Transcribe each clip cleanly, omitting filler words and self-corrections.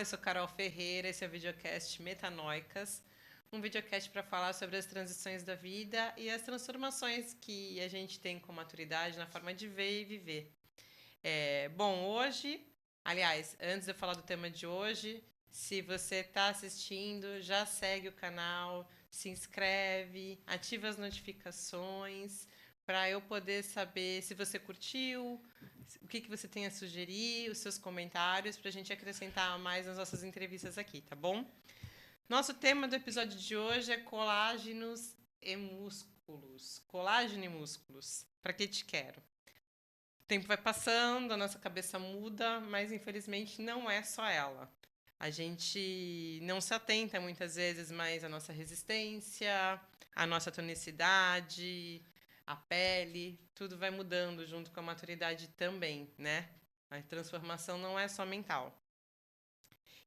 eu sou Carol Ferreira, esse é o videocast Metanoicas, um videocast para falar sobre as transições da vida e as transformações que a gente tem com maturidade na forma de ver e viver. Hoje, aliás, antes de eu falar do tema de hoje, se você está assistindo, já segue o canal, se inscreve, ativa as notificações para eu poder saber se você curtiu, o que você tem a sugerir, os seus comentários, para a gente acrescentar mais nas nossas entrevistas aqui, tá bom? Nosso tema do episódio de hoje é colágenos e músculos. Colágeno e músculos. Para que te quero? O tempo vai passando, a nossa cabeça muda, mas infelizmente não é só ela. A gente não se atenta muitas vezes mais à nossa resistência, à nossa tonicidade, a pele, tudo vai mudando junto com a maturidade também, né? A transformação não é só mental.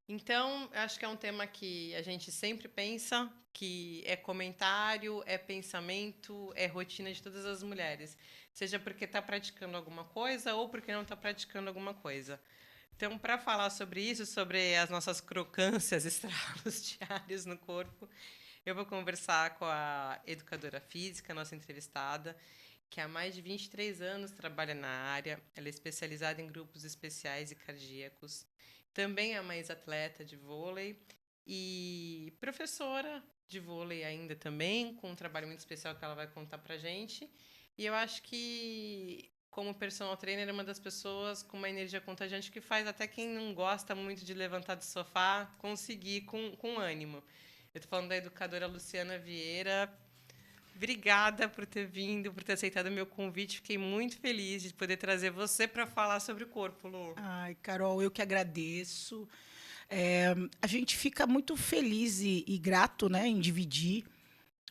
Então, acho que é um tema que a gente sempre pensa, que é comentário, é pensamento, é rotina de todas as mulheres. Seja porque está praticando alguma coisa ou porque não está praticando alguma coisa. Então, para falar sobre isso, sobre as nossas crocâncias, estralos diários no corpo, eu vou conversar com a educadora física, nossa entrevistada, que há mais de 23 anos trabalha na área. Ela é especializada em grupos especiais e cardíacos. Também é uma ex-atleta de vôlei e professora de vôlei ainda também, com um trabalho muito especial que ela vai contar pra gente. E eu acho que, como personal trainer, é uma das pessoas com uma energia contagiante que faz até quem não gosta muito de levantar do sofá conseguir com ânimo. Eu tô falando da educadora Luciana Vieira. Obrigada por ter vindo, por ter aceitado o meu convite. Fiquei muito feliz de poder trazer você para falar sobre o corpo, Lu. Ai, Carol, eu que agradeço. A gente fica muito feliz e grato, né, em dividir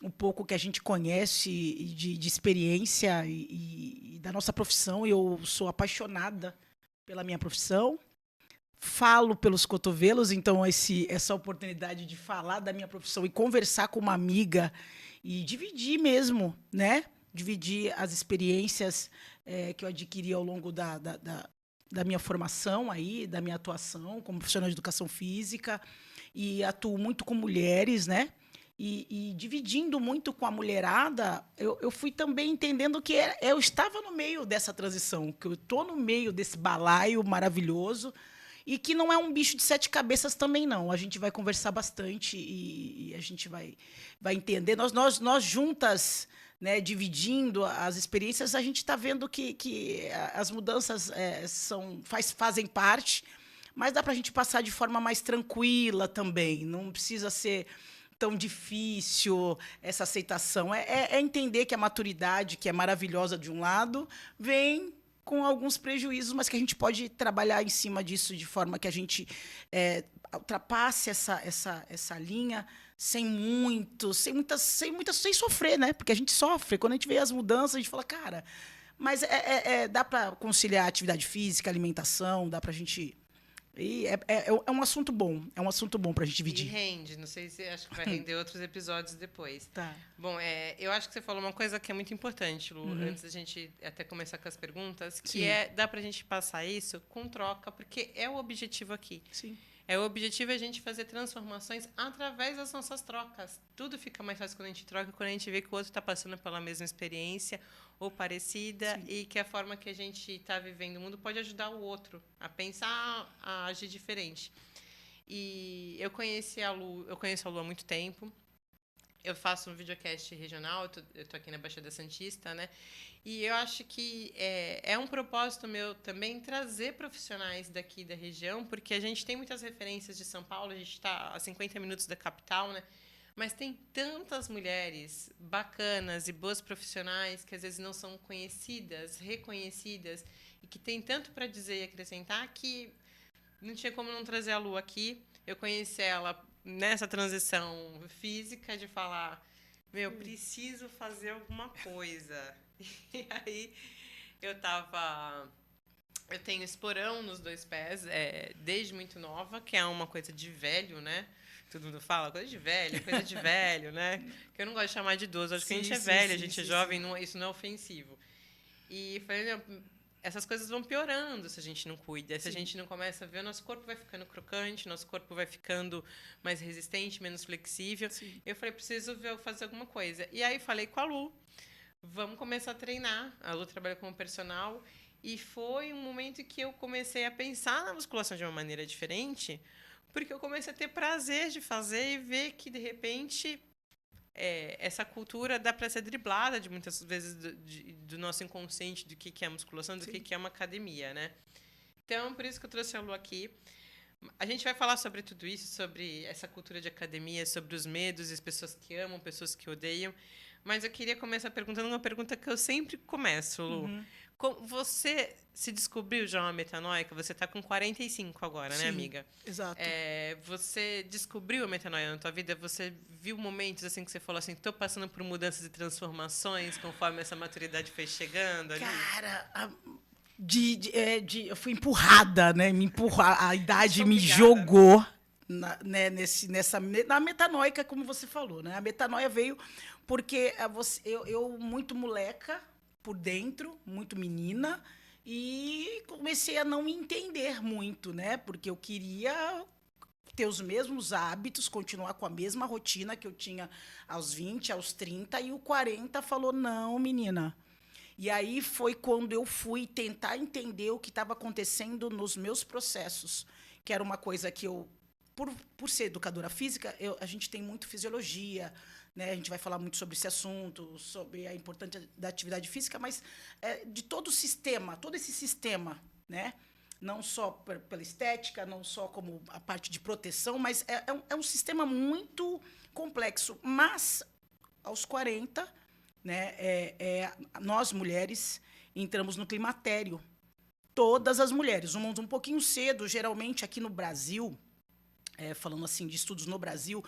um pouco que a gente conhece de experiência e da nossa profissão. Eu sou apaixonada pela minha profissão. Falo pelos cotovelos, então essa oportunidade de falar da minha profissão e conversar com uma amiga e dividir mesmo, né? Dividir as experiências que eu adquiri ao longo da minha formação aí, da minha atuação como profissional de educação física, e atuo muito com mulheres, né? E dividindo muito com a mulherada, eu fui também entendendo que eu estava no meio dessa transição, que eu estou no meio desse balaio maravilhoso, e que não é um bicho de sete cabeças também, não. A gente vai conversar bastante e a gente vai entender. Nós juntas, né, dividindo as experiências, a gente está vendo que as mudanças fazem parte, mas dá para a gente passar de forma mais tranquila também. Não precisa ser tão difícil essa aceitação. É entender que a maturidade, que é maravilhosa de um lado, vem com alguns prejuízos, mas que a gente pode trabalhar em cima disso de forma que a gente ultrapasse essa linha sem sofrer, né? Porque a gente sofre. Quando a gente vê as mudanças, a gente fala, cara, mas dá para conciliar atividade física, alimentação, dá para a gente. É um assunto bom, para a gente E dividir. rende, não sei se acho que vai render outros episódios depois. Tá. Bom, eu acho que você falou uma coisa que é muito importante, Lu, antes da gente até começar com as perguntas, que Sim. dá pra gente passar isso com troca, porque é o objetivo aqui. Sim. O objetivo é a gente fazer transformações através das nossas trocas. Tudo fica mais fácil quando a gente troca, quando a gente vê que o outro está passando pela mesma experiência ou parecida. Sim. E que a forma que a gente está vivendo o mundo pode ajudar o outro a pensar, a agir diferente. E eu conheço a Lu há muito tempo. Eu faço um videocast regional, eu tô aqui na Baixada Santista, né? E eu acho que é um propósito meu também trazer profissionais daqui da região, porque a gente tem muitas referências de São Paulo, a gente está a 50 minutos da capital, né? Mas tem tantas mulheres bacanas e boas profissionais que às vezes não são conhecidas, reconhecidas, e que tem tanto para dizer e acrescentar que não tinha como não trazer a Lu aqui. Eu conheci ela nessa transição física de falar, preciso fazer alguma coisa. E aí eu tenho esporão nos dois pés, desde muito nova, que é uma coisa de velho, né? Todo mundo fala, coisa de velho, né? Que eu não gosto de chamar de idoso, acho que a gente é velho, a gente é jovem, isso não é ofensivo. E falei, essas coisas vão piorando se a gente não cuida. Se a gente não começa a ver, o nosso corpo vai ficando crocante, nosso corpo vai ficando mais resistente, menos flexível. Sim. Eu falei, preciso fazer alguma coisa. E aí falei com a Lu, vamos começar a treinar. A Lu trabalha como personal. E foi um momento que eu comecei a pensar na musculação de uma maneira diferente, porque eu comecei a ter prazer de fazer e ver que, de repente, essa cultura dá para ser driblada de muitas vezes do nosso inconsciente do que é musculação, do que é uma academia, né? Então, por isso que eu trouxe a Lu aqui. A gente vai falar sobre tudo isso, sobre essa cultura de academia, sobre os medos, as pessoas que amam, pessoas que odeiam. Mas eu queria começar perguntando uma pergunta que eu sempre começo, Lu. Você se descobriu já uma metanoica? Você está com 45 agora, né, amiga? Exato. Você descobriu a metanoia na tua vida? Você viu momentos assim que você falou assim, estou passando por mudanças e transformações conforme essa maturidade foi chegando ali? Cara, eu fui empurrada, né? A idade me Obrigada, jogou na metanoica, como você falou, né? A metanoia veio porque eu muito moleca por dentro, muito menina, e comecei a não me entender muito, né? Porque eu queria ter os mesmos hábitos, continuar com a mesma rotina que eu tinha aos 20, aos 30, e o 40 falou, não, menina. E aí foi quando eu fui tentar entender o que estava acontecendo nos meus processos, que era uma coisa que eu, por ser educadora física, a gente tem muito fisiologia, né? A gente vai falar muito sobre esse assunto, sobre a importância da atividade física, mas de todo o sistema, todo esse sistema, né? Não só pela estética, não só como a parte de proteção, mas é um sistema muito complexo. Mas, aos 40, né, nós, mulheres, entramos no climatério. Todas as mulheres. Um pouquinho cedo, geralmente aqui no Brasil, falando assim de estudos no Brasil,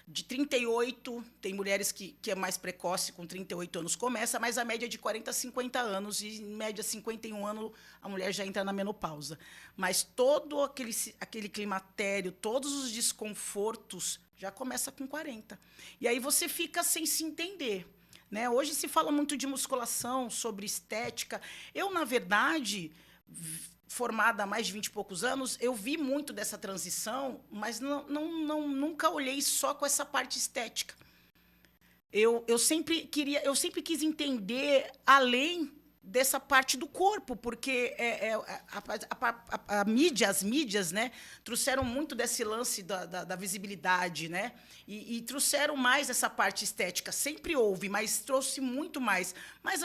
de 38, tem mulheres que é mais precoce, com 38 anos começa, mas a média é de 40 a 50 anos, e em média 51 anos a mulher já entra na menopausa. Mas todo aquele climatério, todos os desconfortos, já começa com 40. E aí você fica sem se entender, né? Hoje se fala muito de musculação, sobre estética. Eu, na verdade, formada há mais de 20 e poucos anos, eu vi muito dessa transição, mas nunca olhei só com essa parte estética. Eu sempre quis entender além dessa parte do corpo, porque as mídias, né, trouxeram muito desse lance da visibilidade, né, e trouxeram mais essa parte estética. Sempre houve, mas trouxe muito mais. Mas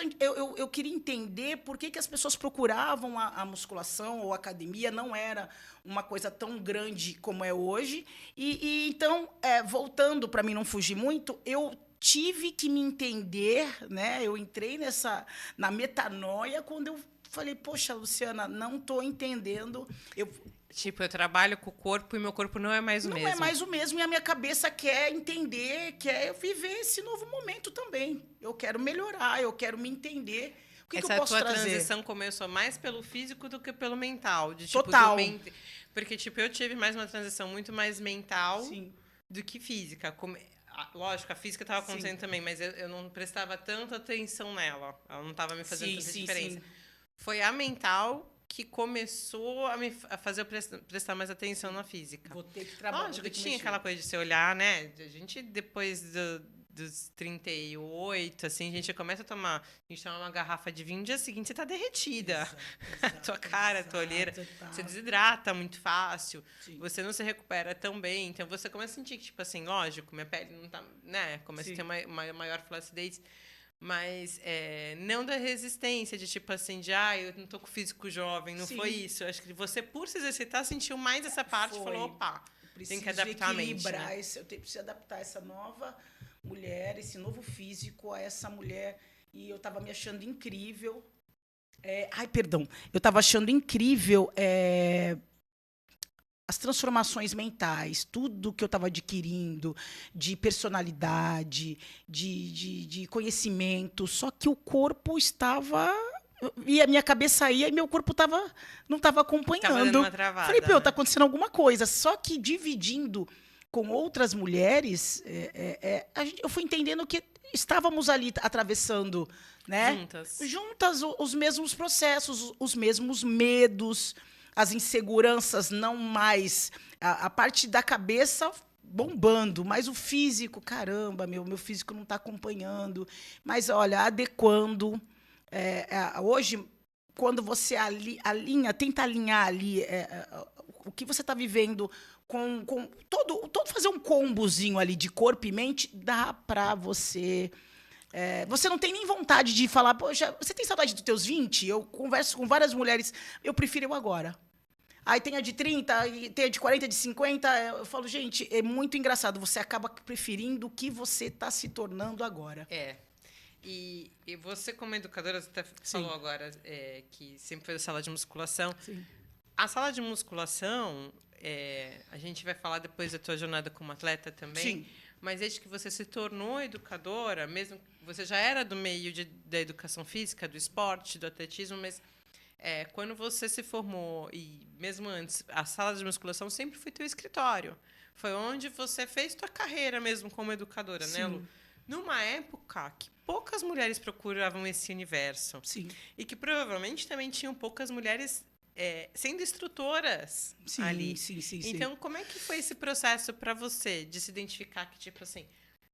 eu queria entender por que as pessoas procuravam a musculação ou a academia, não era uma coisa tão grande como é hoje. Então, voltando, para mim não fugir muito, eu tive que me entender, né? Eu entrei na metanoia quando eu falei, poxa, Luciana, não estou entendendo. Eu trabalho com o corpo e meu corpo não é mais o mesmo. Não é mais o mesmo, e a minha cabeça quer entender, quer viver esse novo momento também. Eu quero melhorar, eu quero me entender. O que eu posso trazer? Essa tua transição começou mais pelo físico do que pelo mental. Total. Porque, eu tive mais uma transição muito mais mental Sim. do que física. Lógico, a física estava acontecendo também, mas eu não prestava tanta atenção nela. Ela não estava me fazendo tanta diferença. Sim. Foi a mental que começou a fazer eu prestar mais atenção na física. Vou ter que trabalhar. Lógico, tinha aquela coisa de se olhar, né? A gente, depois dos 38, assim, a gente começa a tomar uma garrafa de vinho, no dia seguinte você tá derretida. Exato, tua cara, tua olheira. Você desidrata muito fácil. Sim. Você não se recupera tão bem. Então, você começa a sentir que, lógico, minha pele não tá, né? Começa a ter uma maior flacidez. Mas não da resistência, de eu não tô com físico jovem, não foi isso. Eu acho que você, por se exercitar, sentiu mais essa parte e falou, opa, tem que adaptar a mente. Né? Eu preciso adaptar essa nova mulher, esse novo físico a essa mulher. E eu estava me achando incrível. Eu estava achando incrível as transformações mentais, tudo que eu estava adquirindo, de personalidade, de conhecimento, só que o corpo estava... E a minha cabeça ia e meu corpo não estava acompanhando. Tava dando uma travada, falei, está acontecendo alguma coisa. Só que dividindo com outras mulheres, eu fui entendendo que estávamos ali atravessando, né? Juntas Os mesmos processos, os mesmos medos, as inseguranças, não mais a parte da cabeça bombando, mas o físico, caramba, meu físico não está acompanhando. Mas, olha, adequando. Hoje, quando você alinha, tenta alinhar ali o que você está vivendo com todo fazer um combozinho ali de corpo e mente, dá para você. Você não tem nem vontade de falar, poxa, você tem saudade dos teus 20? Eu converso com várias mulheres, eu prefiro eu agora. Aí tem a de 30, tem a de 40, de 50. Eu falo, gente, é muito engraçado. Você acaba preferindo o que você está se tornando agora. E você, como educadora, você até falou agora que sempre foi da sala de musculação. Sim. A sala de musculação, a gente vai falar depois da tua jornada como atleta também. Sim. Mas desde que você se tornou educadora, mesmo você já era do meio da educação física, do esporte, do atletismo, mas quando você se formou, e mesmo antes, a sala de musculação sempre foi teu escritório. Foi onde você fez tua carreira mesmo como educadora, né, Lu? Numa época que poucas mulheres procuravam esse universo. Sim. E que provavelmente também tinham poucas mulheres sendo instrutoras ali. Sim. Então, como é que foi esse processo para você de se identificar que, tipo assim,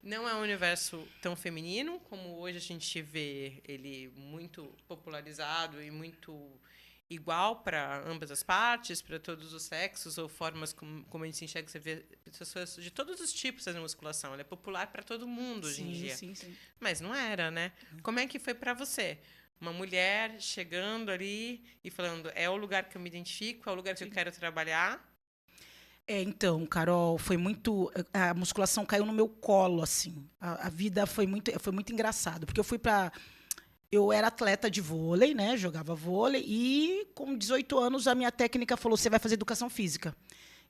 não é um universo tão feminino como hoje a gente vê ele muito popularizado e muito igual para ambas as partes, para todos os sexos ou formas como a gente se enxerga, você vê pessoas de todos os tipos fazendo musculação. Ela é popular para todo mundo hoje em dia. Sim. Mas não era, né? Como é que foi para você? Uma mulher chegando ali e falando, é o lugar que eu me identifico, é o lugar que eu quero trabalhar. Então, Carol, foi muito. A musculação caiu no meu colo, assim. A vida foi muito engraçado, porque eu era atleta de vôlei, né? Jogava vôlei, e com 18 anos a minha técnica falou: você vai fazer educação física.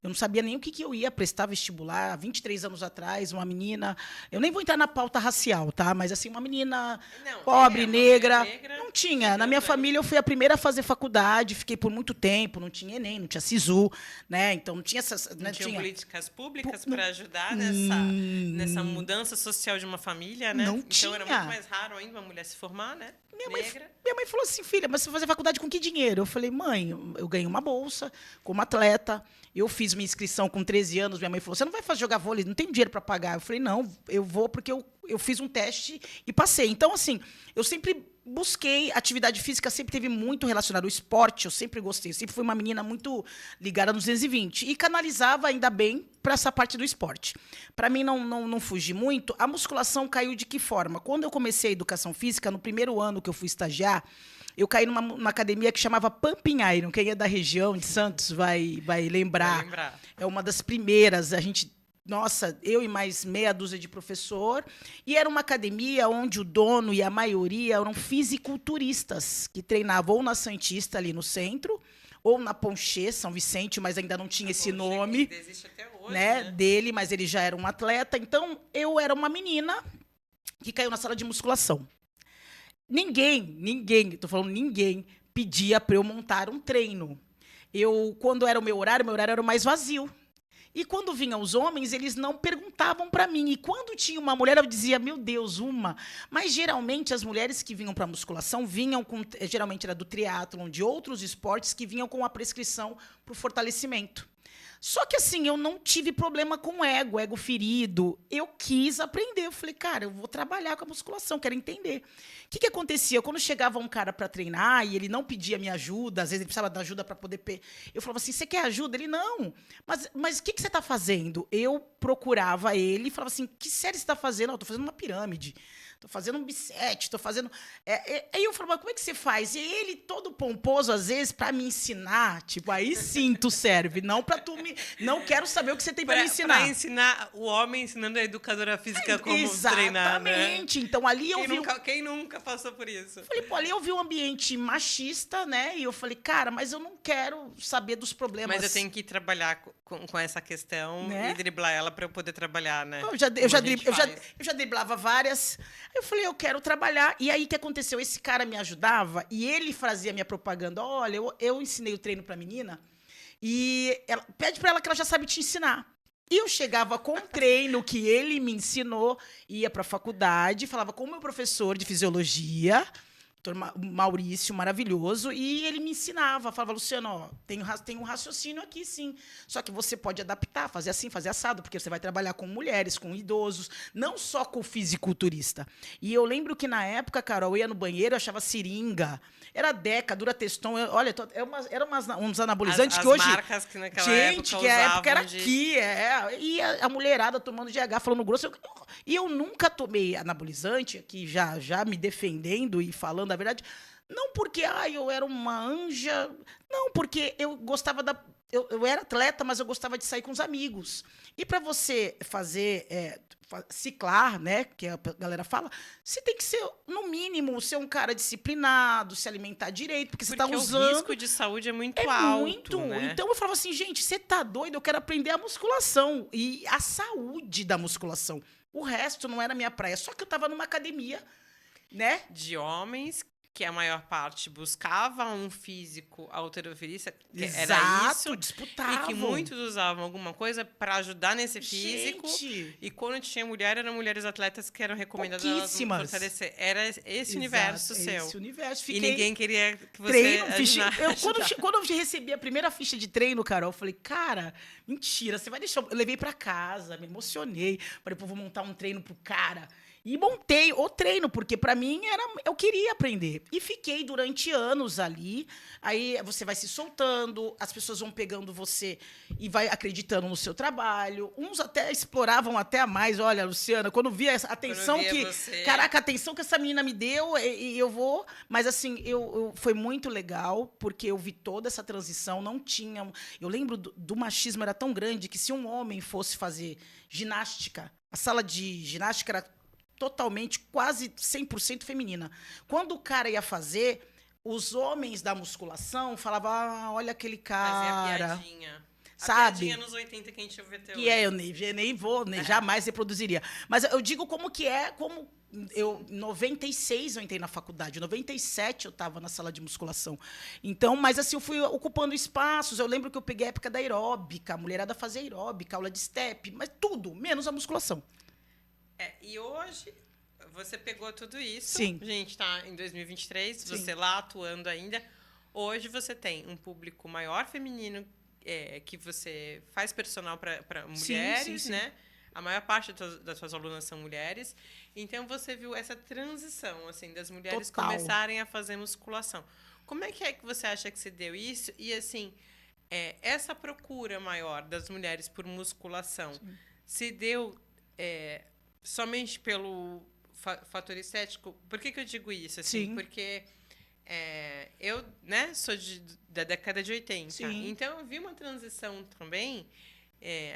Eu não sabia nem o que eu ia prestar vestibular. 23 anos atrás, uma menina... Eu nem vou entrar na pauta racial, tá? Mas, assim, uma menina pobre, negra... Não tinha. Na minha família, eu fui a primeira a fazer faculdade. Fiquei por muito tempo. Não tinha Enem, não tinha SISU, né? Então, não tinha essas... Não tinha políticas públicas para ajudar nessa mudança social de uma família, né? Não tinha. Então, era muito mais raro ainda uma mulher se formar, né? Minha mãe falou assim, filha, mas você vai fazer faculdade com que dinheiro? Eu falei, mãe, eu ganhei uma bolsa como atleta, eu fiz minha inscrição com 13 anos, minha mãe falou, você não vai jogar vôlei, não tem dinheiro para pagar. Eu falei, não, eu vou porque eu fiz um teste e passei. Então, assim, eu sempre busquei, atividade física sempre teve muito relacionado ao esporte, eu sempre gostei, eu sempre fui uma menina muito ligada nos 220 e canalizava ainda bem para essa parte do esporte. Para mim não fugir muito, a musculação caiu de que forma? Quando eu comecei a educação física, no primeiro ano que eu fui estagiar, eu caí numa academia que chamava Pumping Iron, quem é da região de Santos vai lembrar. É uma das primeiras, nossa, eu e mais meia dúzia de professor, e era uma academia onde o dono e a maioria eram fisiculturistas, que treinavam ou na Santista, ali no centro, ou na Ponchê, São Vicente, mas ainda não tinha esse nome, que existe até hoje, né, dele, mas ele já era um atleta. Então, eu era uma menina que caiu na sala de musculação. Ninguém, estou falando ninguém, pedia para eu montar um treino. Quando era o meu horário era o mais vazio. E quando vinham os homens, eles não perguntavam para mim. E quando tinha uma mulher, eu dizia, meu Deus, uma. Mas, geralmente, as mulheres que vinham para a musculação vinham com... Geralmente era do triatlon, de outros esportes, que vinham com a prescrição para o fortalecimento. Só que, assim, eu não tive problema com ego ferido. Eu quis aprender. Eu falei, cara, eu vou trabalhar com a musculação, quero entender. O que acontecia? Quando chegava um cara para treinar e ele não pedia minha ajuda, às vezes ele precisava da ajuda para poder... Eu falava assim, você quer ajuda? Ele, não. Mas o que você está fazendo? Eu procurava ele e falava assim, que série você está fazendo? Eu estou fazendo uma pirâmide. Estou fazendo um bisete, estou fazendo... Aí eu falava, como é que você faz? E ele, todo pomposo, às vezes, para me ensinar, tipo, aí sim tu serve, não para tu me... Não quero saber o que você tem para me ensinar. Para ensinar o homem ensinando a educadora física como treinar, né? Exatamente. Então, ali eu vi... Quem nunca passou por isso? Eu falei, pô, ali eu vi um ambiente machista, né? E eu falei, cara, mas eu não quero saber dos problemas. Mas eu tenho que trabalhar com essa questão, né? E driblar ela para eu poder trabalhar, né? Eu já driblava várias... Eu falei, eu quero trabalhar. E aí, o que aconteceu? Esse cara me ajudava e ele fazia minha propaganda. Olha, eu ensinei o treino para a menina e pede para ela que ela já sabe te ensinar. E eu chegava com um treino que ele me ensinou, ia para a faculdade, falava com o meu professor de fisiologia, doutor Maurício, maravilhoso, e ele me ensinava, falava, Luciano, ó, tem um raciocínio aqui, sim, só que você pode adaptar, fazer assim, fazer assado, porque você vai trabalhar com mulheres, com idosos, não só com fisiculturista. E eu lembro que, na época, Carol, eu ia no banheiro, eu achava seringa, era Deca, Durateston, olha, eram uns anabolizantes as que hoje... marcas que naquela gente, época que a época era de... aqui, e a mulherada tomando GH, falando grosso, e eu nunca tomei anabolizante, aqui já me defendendo e falando a verdade, não porque eu era uma anja, não, porque eu gostava eu era atleta, mas eu gostava de sair com os amigos. E para você fazer ciclar, né, que a galera fala, você tem que ser, no mínimo, ser um cara disciplinado, se alimentar direito, porque você está usando... o risco de saúde é muito alto, né? Então eu falava assim, gente, você tá doido? Eu quero aprender a musculação e a saúde da musculação. O resto não era minha praia, só que eu estava numa academia, né? De homens, que a maior parte buscava um físico halterofilista, que era isso, disputavam. E que muitos usavam alguma coisa para ajudar nesse físico. Gente. E quando tinha mulher, eram mulheres atletas que eram recomendadas a fortalecer. Era esse universo seu. Esse universo. E ninguém queria que você treino, quando eu recebi a primeira ficha de treino, Carol, eu falei, cara, mentira, você vai deixar... Eu levei para casa, me emocionei. Falei, pô, vou montar um treino pro cara. E montei o treino, porque para mim eu queria aprender. E fiquei durante anos ali. Aí você vai se soltando, as pessoas vão pegando você e vai acreditando no seu trabalho. Uns até exploravam até a mais. Olha, Luciana, quando via essa atenção caraca, a atenção que essa menina me deu, e eu vou. Mas assim, foi muito legal, porque eu vi toda essa transição. Não tinha. Eu lembro do machismo era tão grande que se um homem fosse fazer ginástica, a sala de ginástica era totalmente, quase 100% feminina. Quando o cara ia fazer, os homens da musculação falavam, olha aquele cara. Fazia piadinha. Sabe? Piadinha nos 80 que a gente ouve até hoje. Eu nem vou, jamais reproduziria. Mas eu digo como que como eu, em 96 eu entrei na faculdade, em 97 eu estava na sala de musculação. Então, mas assim, eu fui ocupando espaços. Eu lembro que eu peguei a época da aeróbica, a mulherada fazia aeróbica, aula de step, mas tudo, menos a musculação. E hoje, você pegou tudo isso. Sim. A gente está em 2023, Sim. Você lá atuando ainda. Hoje você tem um público maior feminino, que você faz personal para mulheres, sim. né? A maior parte das suas alunas são mulheres. Então, você viu essa transição, assim, das mulheres Total. começarem a fazer musculação. Como é que você acha que se deu isso? E, assim, essa procura maior das mulheres por musculação se deu... somente pelo fator estético. Por que eu digo isso? Assim, Sim. Porque eu, né, sou da década de 80. Sim. Então, eu vi uma transição também.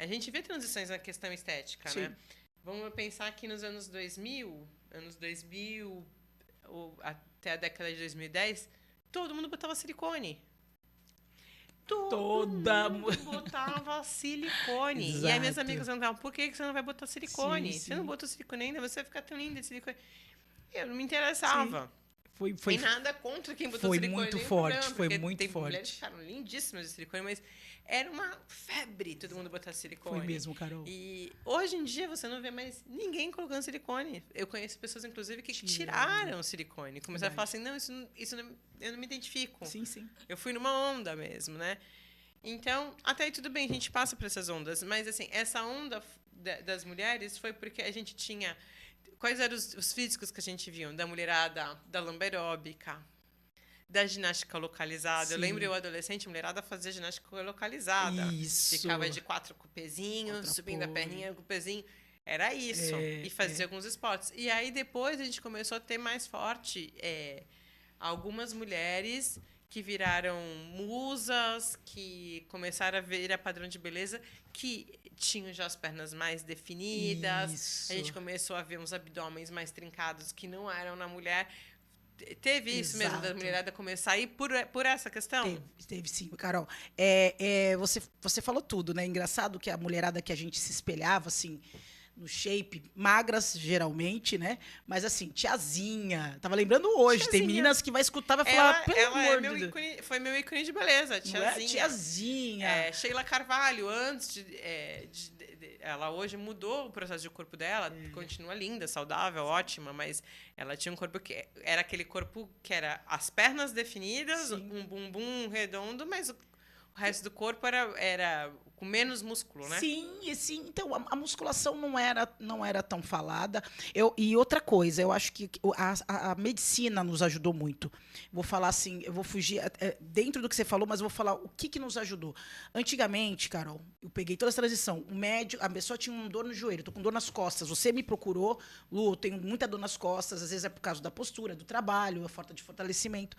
A gente vê transições na questão estética, Sim. né? Vamos pensar que nos anos 2000, até a década de 2010, todo mundo botava silicone. Todo mundo botava silicone. Exato. E aí minhas amigas falavam, por que você não vai botar silicone? Sim. Você não botou silicone ainda, você vai ficar tão linda de silicone. Eu não me interessava. Sim. Tem nada contra quem botou foi silicone. Muito forte, problema, foi muito tem forte. Mulheres ficaram lindíssimas de silicone, mas era uma febre todo mundo botar silicone. Foi mesmo, Carol. E hoje em dia você não vê mais ninguém colocando silicone. Eu conheço pessoas, inclusive, que tiraram silicone. Começaram a falar assim, não, isso não, eu não me identifico. Sim. Eu fui numa onda mesmo, né? Então, até aí tudo bem, a gente passa por essas ondas. Mas, assim, essa onda das mulheres foi porque a gente tinha... Quais eram os físicos que a gente viu? Da mulherada, da lamberóbica, da ginástica localizada. Sim. Eu lembro eu, adolescente, a mulherada fazia ginástica localizada. Isso. Ficava de 4 com o pezinho, subindo a perninha com o pezinho. Era isso. E fazia alguns esportes. E aí, depois, a gente começou a ter mais forte algumas mulheres que viraram musas, que começaram a virar padrão de beleza, que tinham já as pernas mais definidas. Isso. A gente começou a ver uns abdômenes mais trincados que não eram na mulher. Teve isso mesmo, da mulherada começar a ir por essa questão? Teve sim, Carol. Você falou tudo, né? Engraçado que a mulherada que a gente se espelhava, assim, no shape, magras geralmente, né? Mas assim, tiazinha. Tava lembrando hoje, tem Tiazinha. meninas que vai escutar e vai falar, pelo Ela amor é meu de Deus. ícone, foi meu ícone de beleza, Não é? tiazinha. Tiazinha. Sheila Carvalho, antes ela hoje mudou o processo de corpo dela, continua linda, saudável, ótima, mas ela tinha um corpo que era aquele corpo que era as pernas definidas, Sim. um bumbum redondo, mas o resto do corpo era com menos músculo, né? Sim, e sim. Então, a musculação não era tão falada. E outra coisa, eu acho que a medicina nos ajudou muito. Vou falar assim, eu vou fugir dentro do que você falou, mas eu vou falar o que nos ajudou. Antigamente, Carol, eu peguei toda essa transição. O médico, a pessoa tinha uma dor no joelho, estou com dor nas costas. Você me procurou, Lu, eu tenho muita dor nas costas, às vezes é por causa da postura, do trabalho, a falta de fortalecimento.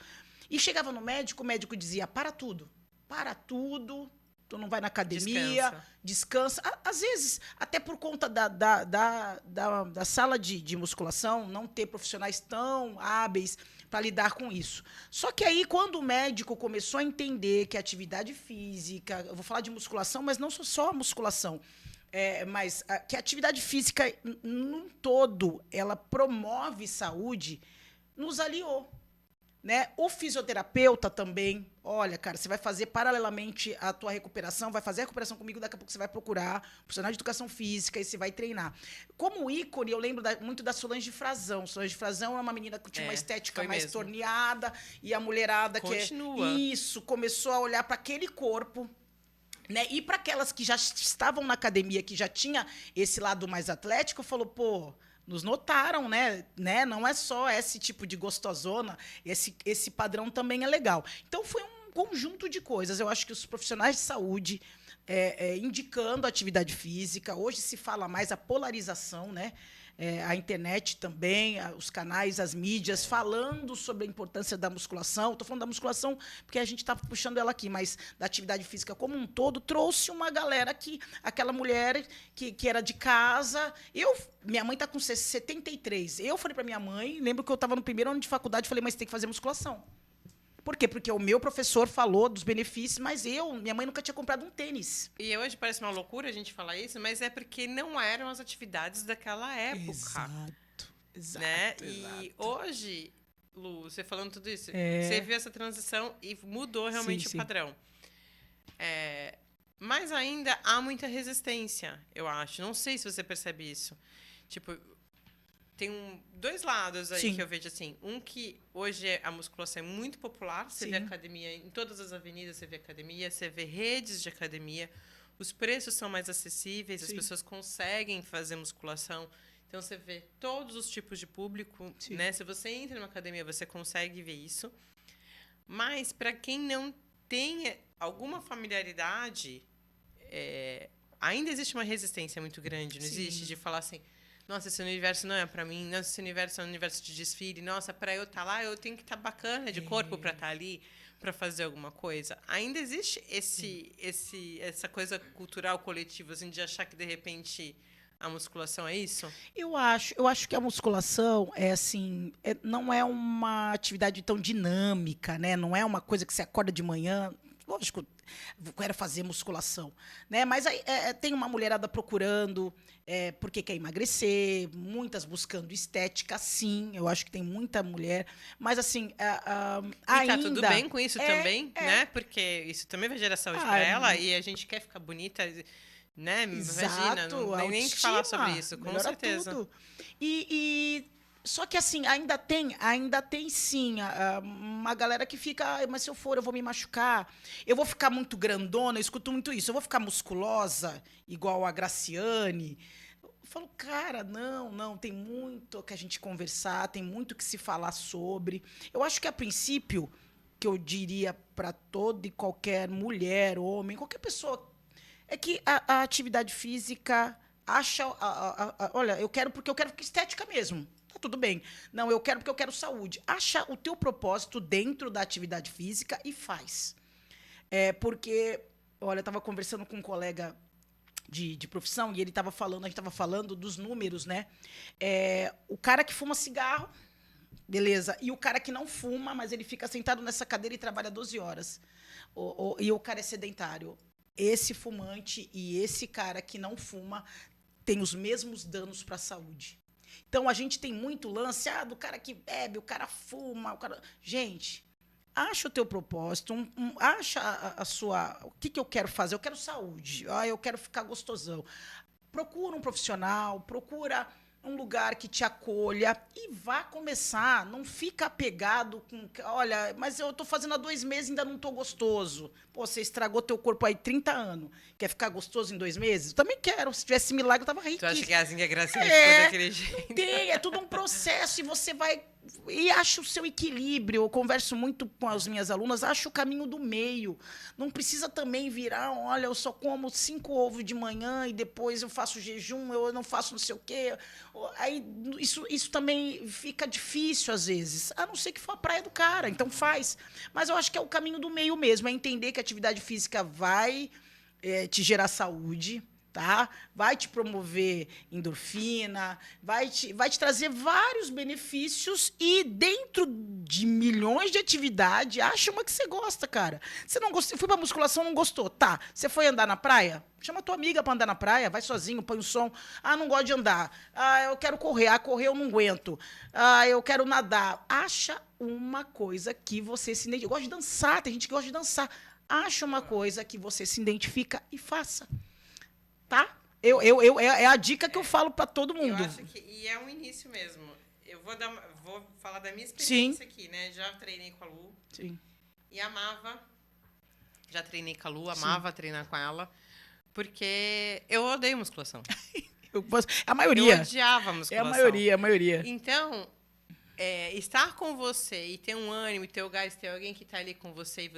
E chegava no médico, o médico dizia: para tudo. Para tudo, tu não vai na academia, descansa. Às vezes, até por conta da sala de musculação, não ter profissionais tão hábeis para lidar com isso. Só que aí, quando o médico começou a entender que a atividade física, eu vou falar de musculação, mas não só a musculação, mas que a atividade física, num todo, ela promove saúde, nos aliou. Né? O fisioterapeuta também, olha, cara, você vai fazer paralelamente a tua recuperação, vai fazer a recuperação comigo, daqui a pouco você vai procurar um profissional de educação física e você vai treinar. Como ícone, eu lembro muito da Solange Frazão. Solange Frazão é uma menina que tinha uma estética mais torneada, e a mulherada isso, começou a olhar para aquele corpo, né? E para aquelas que já estavam na academia, que já tinha esse lado mais atlético, falou, pô, nos notaram, né? Não é só esse tipo de gostosona, esse padrão também é legal. Então, foi um conjunto de coisas. Eu acho que os profissionais de saúde indicando a atividade física. Hoje se fala mais a polarização, né? A internet também, os canais, as mídias, falando sobre a importância da musculação. Estou falando da musculação porque a gente está puxando ela aqui, mas da atividade física como um todo, trouxe uma galera aquela mulher que era de casa. Minha mãe está com 73. Eu falei para minha mãe, lembro que eu estava no primeiro ano de faculdade, falei, mas tem que fazer musculação. Por quê? Porque o meu professor falou dos benefícios, mas minha mãe nunca tinha comprado um tênis. E hoje parece uma loucura a gente falar isso, mas é porque não eram as atividades daquela época. Exato. Né? E hoje, Lu, você falando tudo isso, você viu essa transição e mudou realmente o padrão. Mas ainda há muita resistência, eu acho. Não sei se você percebe isso. Tipo, tem dois lados aí que eu vejo assim. Um que hoje a musculação é muito popular. Você vê academia em todas as avenidas, você vê academia, você vê redes de academia. Os preços são mais acessíveis, as pessoas conseguem fazer musculação. Então, você vê todos os tipos de público. Né? Se você entra numa academia, você consegue ver isso. Mas, para quem não tem alguma familiaridade, ainda existe uma resistência muito grande, não existe? De falar assim, nossa, esse universo não é para mim, nossa, esse universo é um universo de desfile, nossa, para eu estar lá, eu tenho que estar bacana de corpo para estar ali, para fazer alguma coisa. Ainda existe essa coisa cultural coletiva, assim, de achar que, de repente, a musculação é isso? Eu acho que a musculação não é uma atividade tão dinâmica, né? Não é uma coisa que você acorda de manhã, lógico, quero fazer musculação, né? Mas tem uma mulherada procurando porque quer emagrecer, muitas buscando estética, sim. Eu acho que tem muita mulher, mas assim, ainda... tá tudo bem com isso também, né? Porque isso também vai gerar saúde para ela e a gente quer ficar bonita, né? Exato, imagina, não tem nem que falar sobre isso, com certeza. Tudo. Só que assim, ainda tem sim uma galera que fica, mas se eu for, eu vou me machucar, eu vou ficar muito grandona, eu escuto muito isso, eu vou ficar musculosa, igual a Graciane. Eu falo, cara, não, tem muito que a gente conversar, tem muito que se falar sobre. Eu acho que a princípio, que eu diria para toda e qualquer mulher, homem, qualquer pessoa, é que a atividade física acha, olha, eu quero porque eu quero estética mesmo. Tudo bem. Não, eu quero porque eu quero saúde. Acha o teu propósito dentro da atividade física e faz. Porque, olha, eu estava conversando com um colega de profissão e ele estava falando, a gente estava falando dos números, né? O cara que fuma cigarro, beleza, e o cara que não fuma, mas ele fica sentado nessa cadeira e trabalha 12 horas. E o cara é sedentário. Esse fumante e esse cara que não fuma tem os mesmos danos para a saúde. Então, a gente tem muito lance do cara que bebe, o cara fuma, o cara... Gente, acha o teu propósito, acha a sua... O que eu quero fazer? Eu quero saúde, eu quero ficar gostosão. Procura um profissional, procura um lugar que te acolha e vá começar. Não fica apegado com... Olha, mas eu estou fazendo há 2 meses e ainda não estou gostoso. Pô, você estragou teu corpo aí 30 anos. Quer ficar gostoso em 2 meses? Eu também quero. Se tivesse milagre, eu estava rico. Tu acha que a Gracinha ficou daquele jeito? Não tem, é tudo um processo e você vai... E acha o seu equilíbrio. Eu converso muito com as minhas alunas, acha o caminho do meio. Não precisa também virar, olha, eu só como 5 ovos de manhã e depois eu faço jejum, eu não faço não sei o quê. Aí isso também fica difícil às vezes, a não ser que for a praia do cara, então faz. Mas eu acho que é o caminho do meio mesmo, é entender que a atividade física vai te gerar saúde, tá? Vai te promover endorfina, vai te trazer vários benefícios e dentro de milhões de atividades, acha uma que você gosta, cara. Você não gostou, fui pra musculação, não gostou. Tá, você foi andar na praia? Chama tua amiga para andar na praia, vai sozinho, põe o som. Não gosto de andar. Eu quero correr. Correr eu não aguento. Eu quero nadar. Acha uma coisa que você se identifica. Eu gosto de dançar, tem gente que gosta de dançar. Acha uma coisa que você se identifica e faça. Tá? É a dica que eu falo para todo mundo. Eu acho que... E é um início mesmo. Eu vou falar da minha experiência aqui, né? Já treinei com a Lu. Sim. E amava. Já treinei com a Lu, amava treinar com ela. Porque eu odeio musculação. A maioria. Eu odiava musculação. É a maioria. Então, estar com você e ter um ânimo, e ter o gás, ter alguém que está ali com você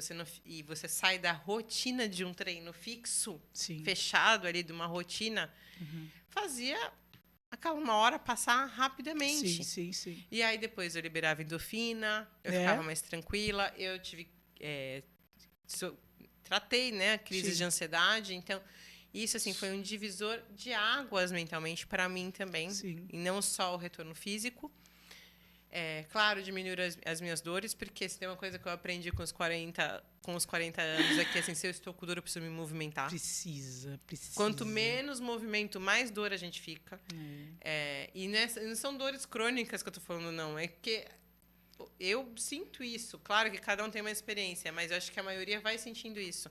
e você sai da rotina de um treino fixo, Sim. fechado ali de uma rotina, fazia aquela 1 hora passar rapidamente. Sim. E aí depois eu liberava endorfina, eu ficava mais tranquila, eu tratei, né, crises de ansiedade, então isso assim foi um divisor de águas mentalmente para mim também, e não só o retorno físico. Claro, diminuir as minhas dores, porque se tem uma coisa que eu aprendi com os 40 anos é que assim, se eu estou com dor, eu preciso me movimentar. Precisa. Quanto menos movimento, mais dor a gente fica. E não são dores crônicas que eu estou falando, não. É que eu sinto isso. Claro que cada um tem uma experiência, mas eu acho que a maioria vai sentindo isso.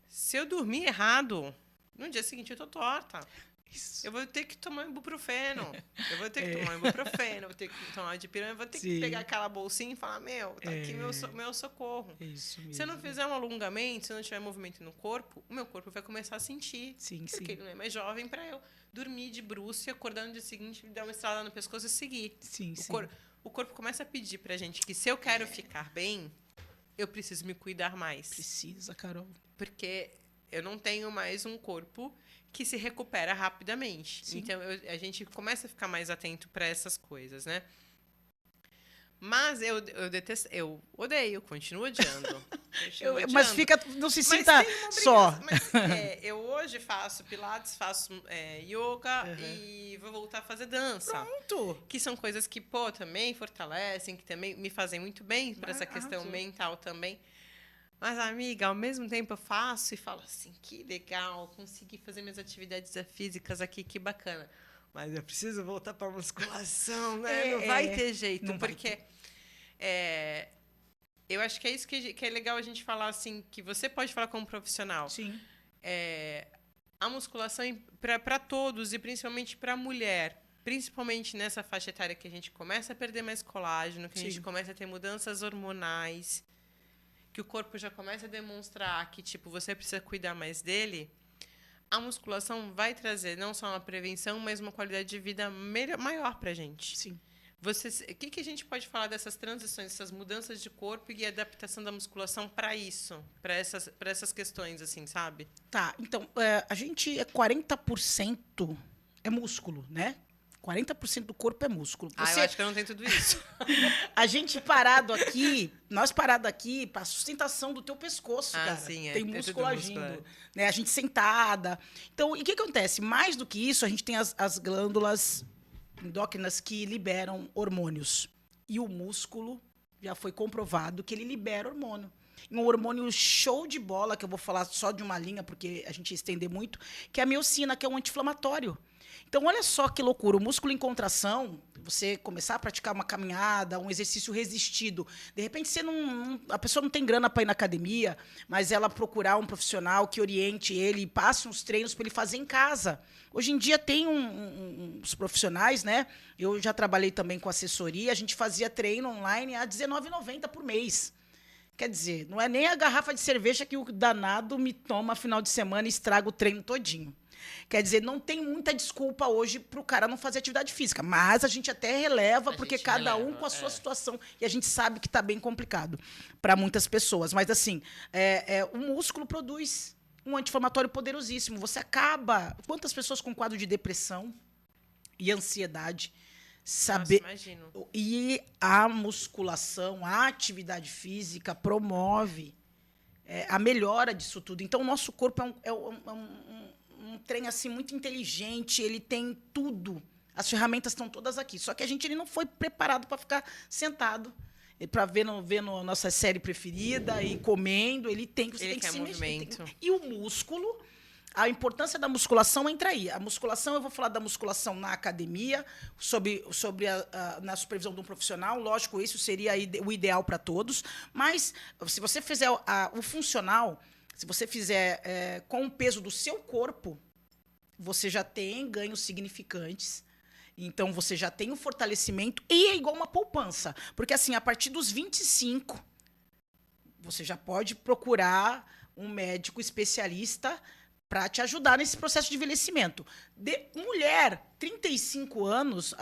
Se eu dormir errado, no dia seguinte eu tô torta. Isso. Eu vou ter que tomar ibuprofeno. Eu vou ter que tomar dipirona, eu vou ter que pegar aquela bolsinha e falar, tá aqui meu socorro. Isso mesmo. Se eu não fizer um alongamento, se eu não tiver movimento no corpo, o meu corpo vai começar a sentir. Porque ele não é mais jovem para eu dormir de bruços e acordar no dia seguinte, dar uma estrada no pescoço e seguir. O corpo começa a pedir pra gente que se eu quero ficar bem, eu preciso me cuidar mais. Precisa, Carol. Porque eu não tenho mais um corpo que se recupera rapidamente. Então, a gente começa a ficar mais atento para essas coisas, né? Mas eu detesto, eu odeio, continuo odiando. Mas não se sinta só. Eu hoje faço pilates, faço yoga e vou voltar a fazer dança. Pronto! Que são coisas que, também fortalecem, que também me fazem muito bem para essa questão mental também. Mas, amiga, ao mesmo tempo eu faço e falo assim, que legal, consegui fazer minhas atividades físicas aqui, que bacana. Mas eu preciso voltar para a musculação, né? Não vai ter jeito, porque eu acho que é isso que é legal a gente falar, assim, que você pode falar como profissional. Sim. A musculação para todos e principalmente para a mulher, principalmente nessa faixa etária que a gente começa a perder mais colágeno, que a gente começa a ter mudanças hormonais, que o corpo já começa a demonstrar que, tipo, você precisa cuidar mais dele, a musculação vai trazer não só uma prevenção, mas uma qualidade de vida maior pra gente. Sim. O que a gente pode falar dessas transições, dessas mudanças de corpo e adaptação da musculação para isso, para essas questões, assim, sabe? Tá, então, a gente 40% é músculo, né? 40% do corpo é músculo. Eu acho que eu não tenho tudo isso. A gente nós parado aqui, para sustentação do teu pescoço, cara. Sim, tem músculo agindo. Né? A gente sentada. Então, e o que acontece? Mais do que isso, a gente tem as glândulas endócrinas que liberam hormônios. E o músculo, já foi comprovado que ele libera hormônio. um hormônio show de bola, que eu vou falar só de uma linha, porque a gente ia estender muito, que é a miocina, que é um anti-inflamatório. Então, olha só que loucura. O músculo em contração, você começar a praticar uma caminhada, um exercício resistido. De repente, a pessoa não tem grana para ir na academia, mas ela procurar um profissional que oriente ele e passe uns treinos para ele fazer em casa. Hoje em dia tem uns profissionais, né? Eu já trabalhei também com assessoria, a gente fazia treino online a R$19,90 por mês. Quer dizer, não é nem a garrafa de cerveja que o danado me toma final de semana e estraga o treino todinho. Quer dizer, não tem muita desculpa hoje para o cara não fazer atividade física, mas a gente até releva, porque cada um com a sua situação, e a gente sabe que está bem complicado para muitas pessoas. Mas, assim, o músculo produz um anti-inflamatório poderosíssimo. Você acaba... Quantas pessoas com quadro de depressão e ansiedade... Saber. Nossa, imagino. E a musculação, a atividade física promove a melhora disso tudo. Então, o nosso corpo é um trem assim, muito inteligente, ele tem tudo. As ferramentas estão todas aqui. Só que ele não foi preparado para ficar sentado, para ver nossa série preferida e comendo. Você tem que se movimento. Mexer. E o músculo... A importância da musculação entra aí. A musculação, eu vou falar da musculação na academia, na supervisão de um profissional. Lógico, isso seria o ideal para todos. Mas, se você fizer o funcional, se você fizer com o peso do seu corpo, você já tem ganhos significantes. Então, você já tem um fortalecimento e é igual uma poupança. Porque, assim, a partir dos 25, você já pode procurar um médico especialista para te ajudar nesse processo de envelhecimento. Mulher, 35 anos,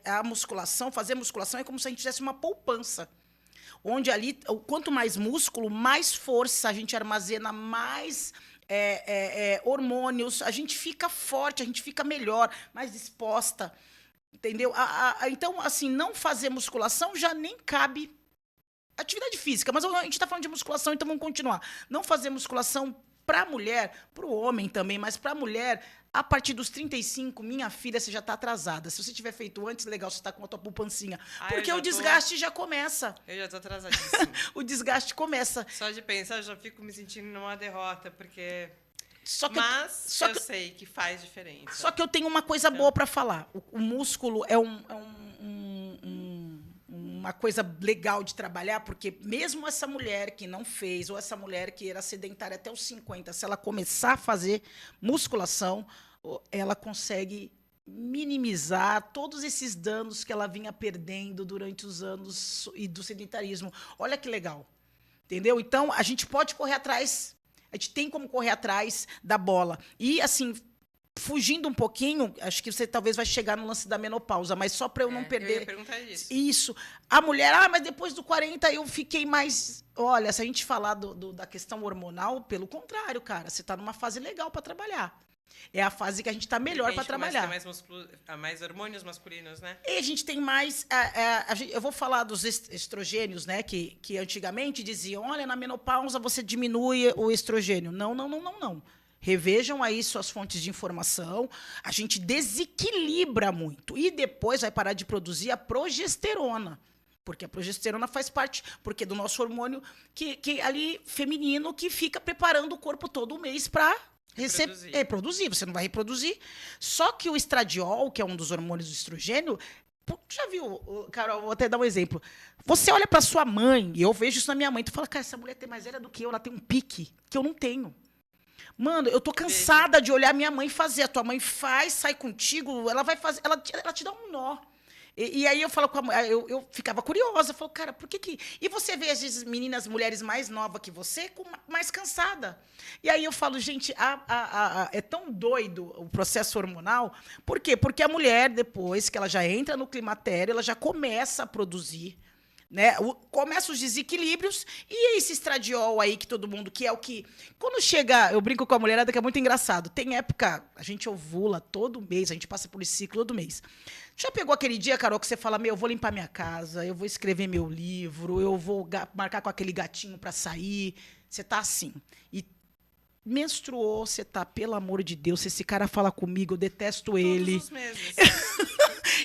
a musculação, fazer musculação é como se a gente fizesse uma poupança. Onde ali, quanto mais músculo, mais força a gente armazena, mais hormônios, a gente fica forte, a gente fica melhor, mais disposta. Entendeu? Então, assim, não fazer musculação já nem cabe atividade física. Mas a gente está falando de musculação, então vamos continuar. Não fazer musculação para a mulher, para o homem também, mas para a mulher, a partir dos 35, minha filha, você já está atrasada. Se você tiver feito antes, legal, você está com a tua poupancinha. Porque o desgaste já começa. Eu já estou atrasadíssima. O desgaste começa. Só de pensar, eu já fico me sentindo numa derrota, porque... Mas eu sei que faz diferença. Só que eu tenho uma coisa boa para falar. O músculo é uma coisa legal de trabalhar, porque mesmo essa mulher que não fez, ou essa mulher que era sedentária até os 50, se ela começar a fazer musculação, ela consegue minimizar todos esses danos que ela vinha perdendo durante os anos do sedentarismo. Olha que legal. Entendeu? Então, a gente pode correr atrás, a gente tem como correr atrás da bola. E, assim, fugindo um pouquinho, acho que você talvez vai chegar no lance da menopausa, mas só para eu não perder... Eu ia perguntar isso. Isso. A mulher, mas depois do 40 eu fiquei mais... Olha, se a gente falar da questão hormonal, pelo contrário, cara, você está numa fase legal para trabalhar. É a fase que a gente está melhor para trabalhar. Mais hormônios masculinos, né? E a gente tem mais... eu vou falar dos estrogênios, né? Que antigamente diziam, olha, na menopausa você diminui o estrogênio. Não. Revejam aí suas fontes de informação. A gente desequilibra muito. E depois vai parar de produzir a progesterona. Porque a progesterona faz parte do nosso hormônio que ali feminino que fica preparando o corpo todo mês para reproduzir. Você não vai reproduzir. Só que o estradiol, que é um dos hormônios do estrogênio, já viu, Carol, vou até dar um exemplo. Você olha para sua mãe, e eu vejo isso na minha mãe, tu fala, cara, essa mulher tem mais velha do que eu, ela tem um pique que eu não tenho. Mano, eu tô cansada de olhar minha mãe fazer. A tua mãe faz, sai contigo, ela vai fazer, ela te dá um nó. E aí eu falo com a mãe, eu ficava curiosa, eu falo, cara, por que... E você vê, às vezes, mulheres mais novas que você, mais cansada. E aí eu falo, gente, é tão doido o processo hormonal. Por quê? Porque a mulher, depois que ela já entra no climatério, ela já começa a produzir, né? Começa os desequilíbrios e esse estradiol aí que todo mundo, que é o que... Quando chega, eu brinco com a mulherada que é muito engraçado. Tem época, a gente ovula todo mês, a gente passa por esse ciclo todo mês. Já pegou aquele dia, Carol, que você fala, eu vou limpar minha casa, eu vou escrever meu livro, eu vou marcar com aquele gatinho para sair. Você tá assim. E menstruou, você tá, pelo amor de Deus, se esse cara fala comigo, eu detesto ele. Todos os meses.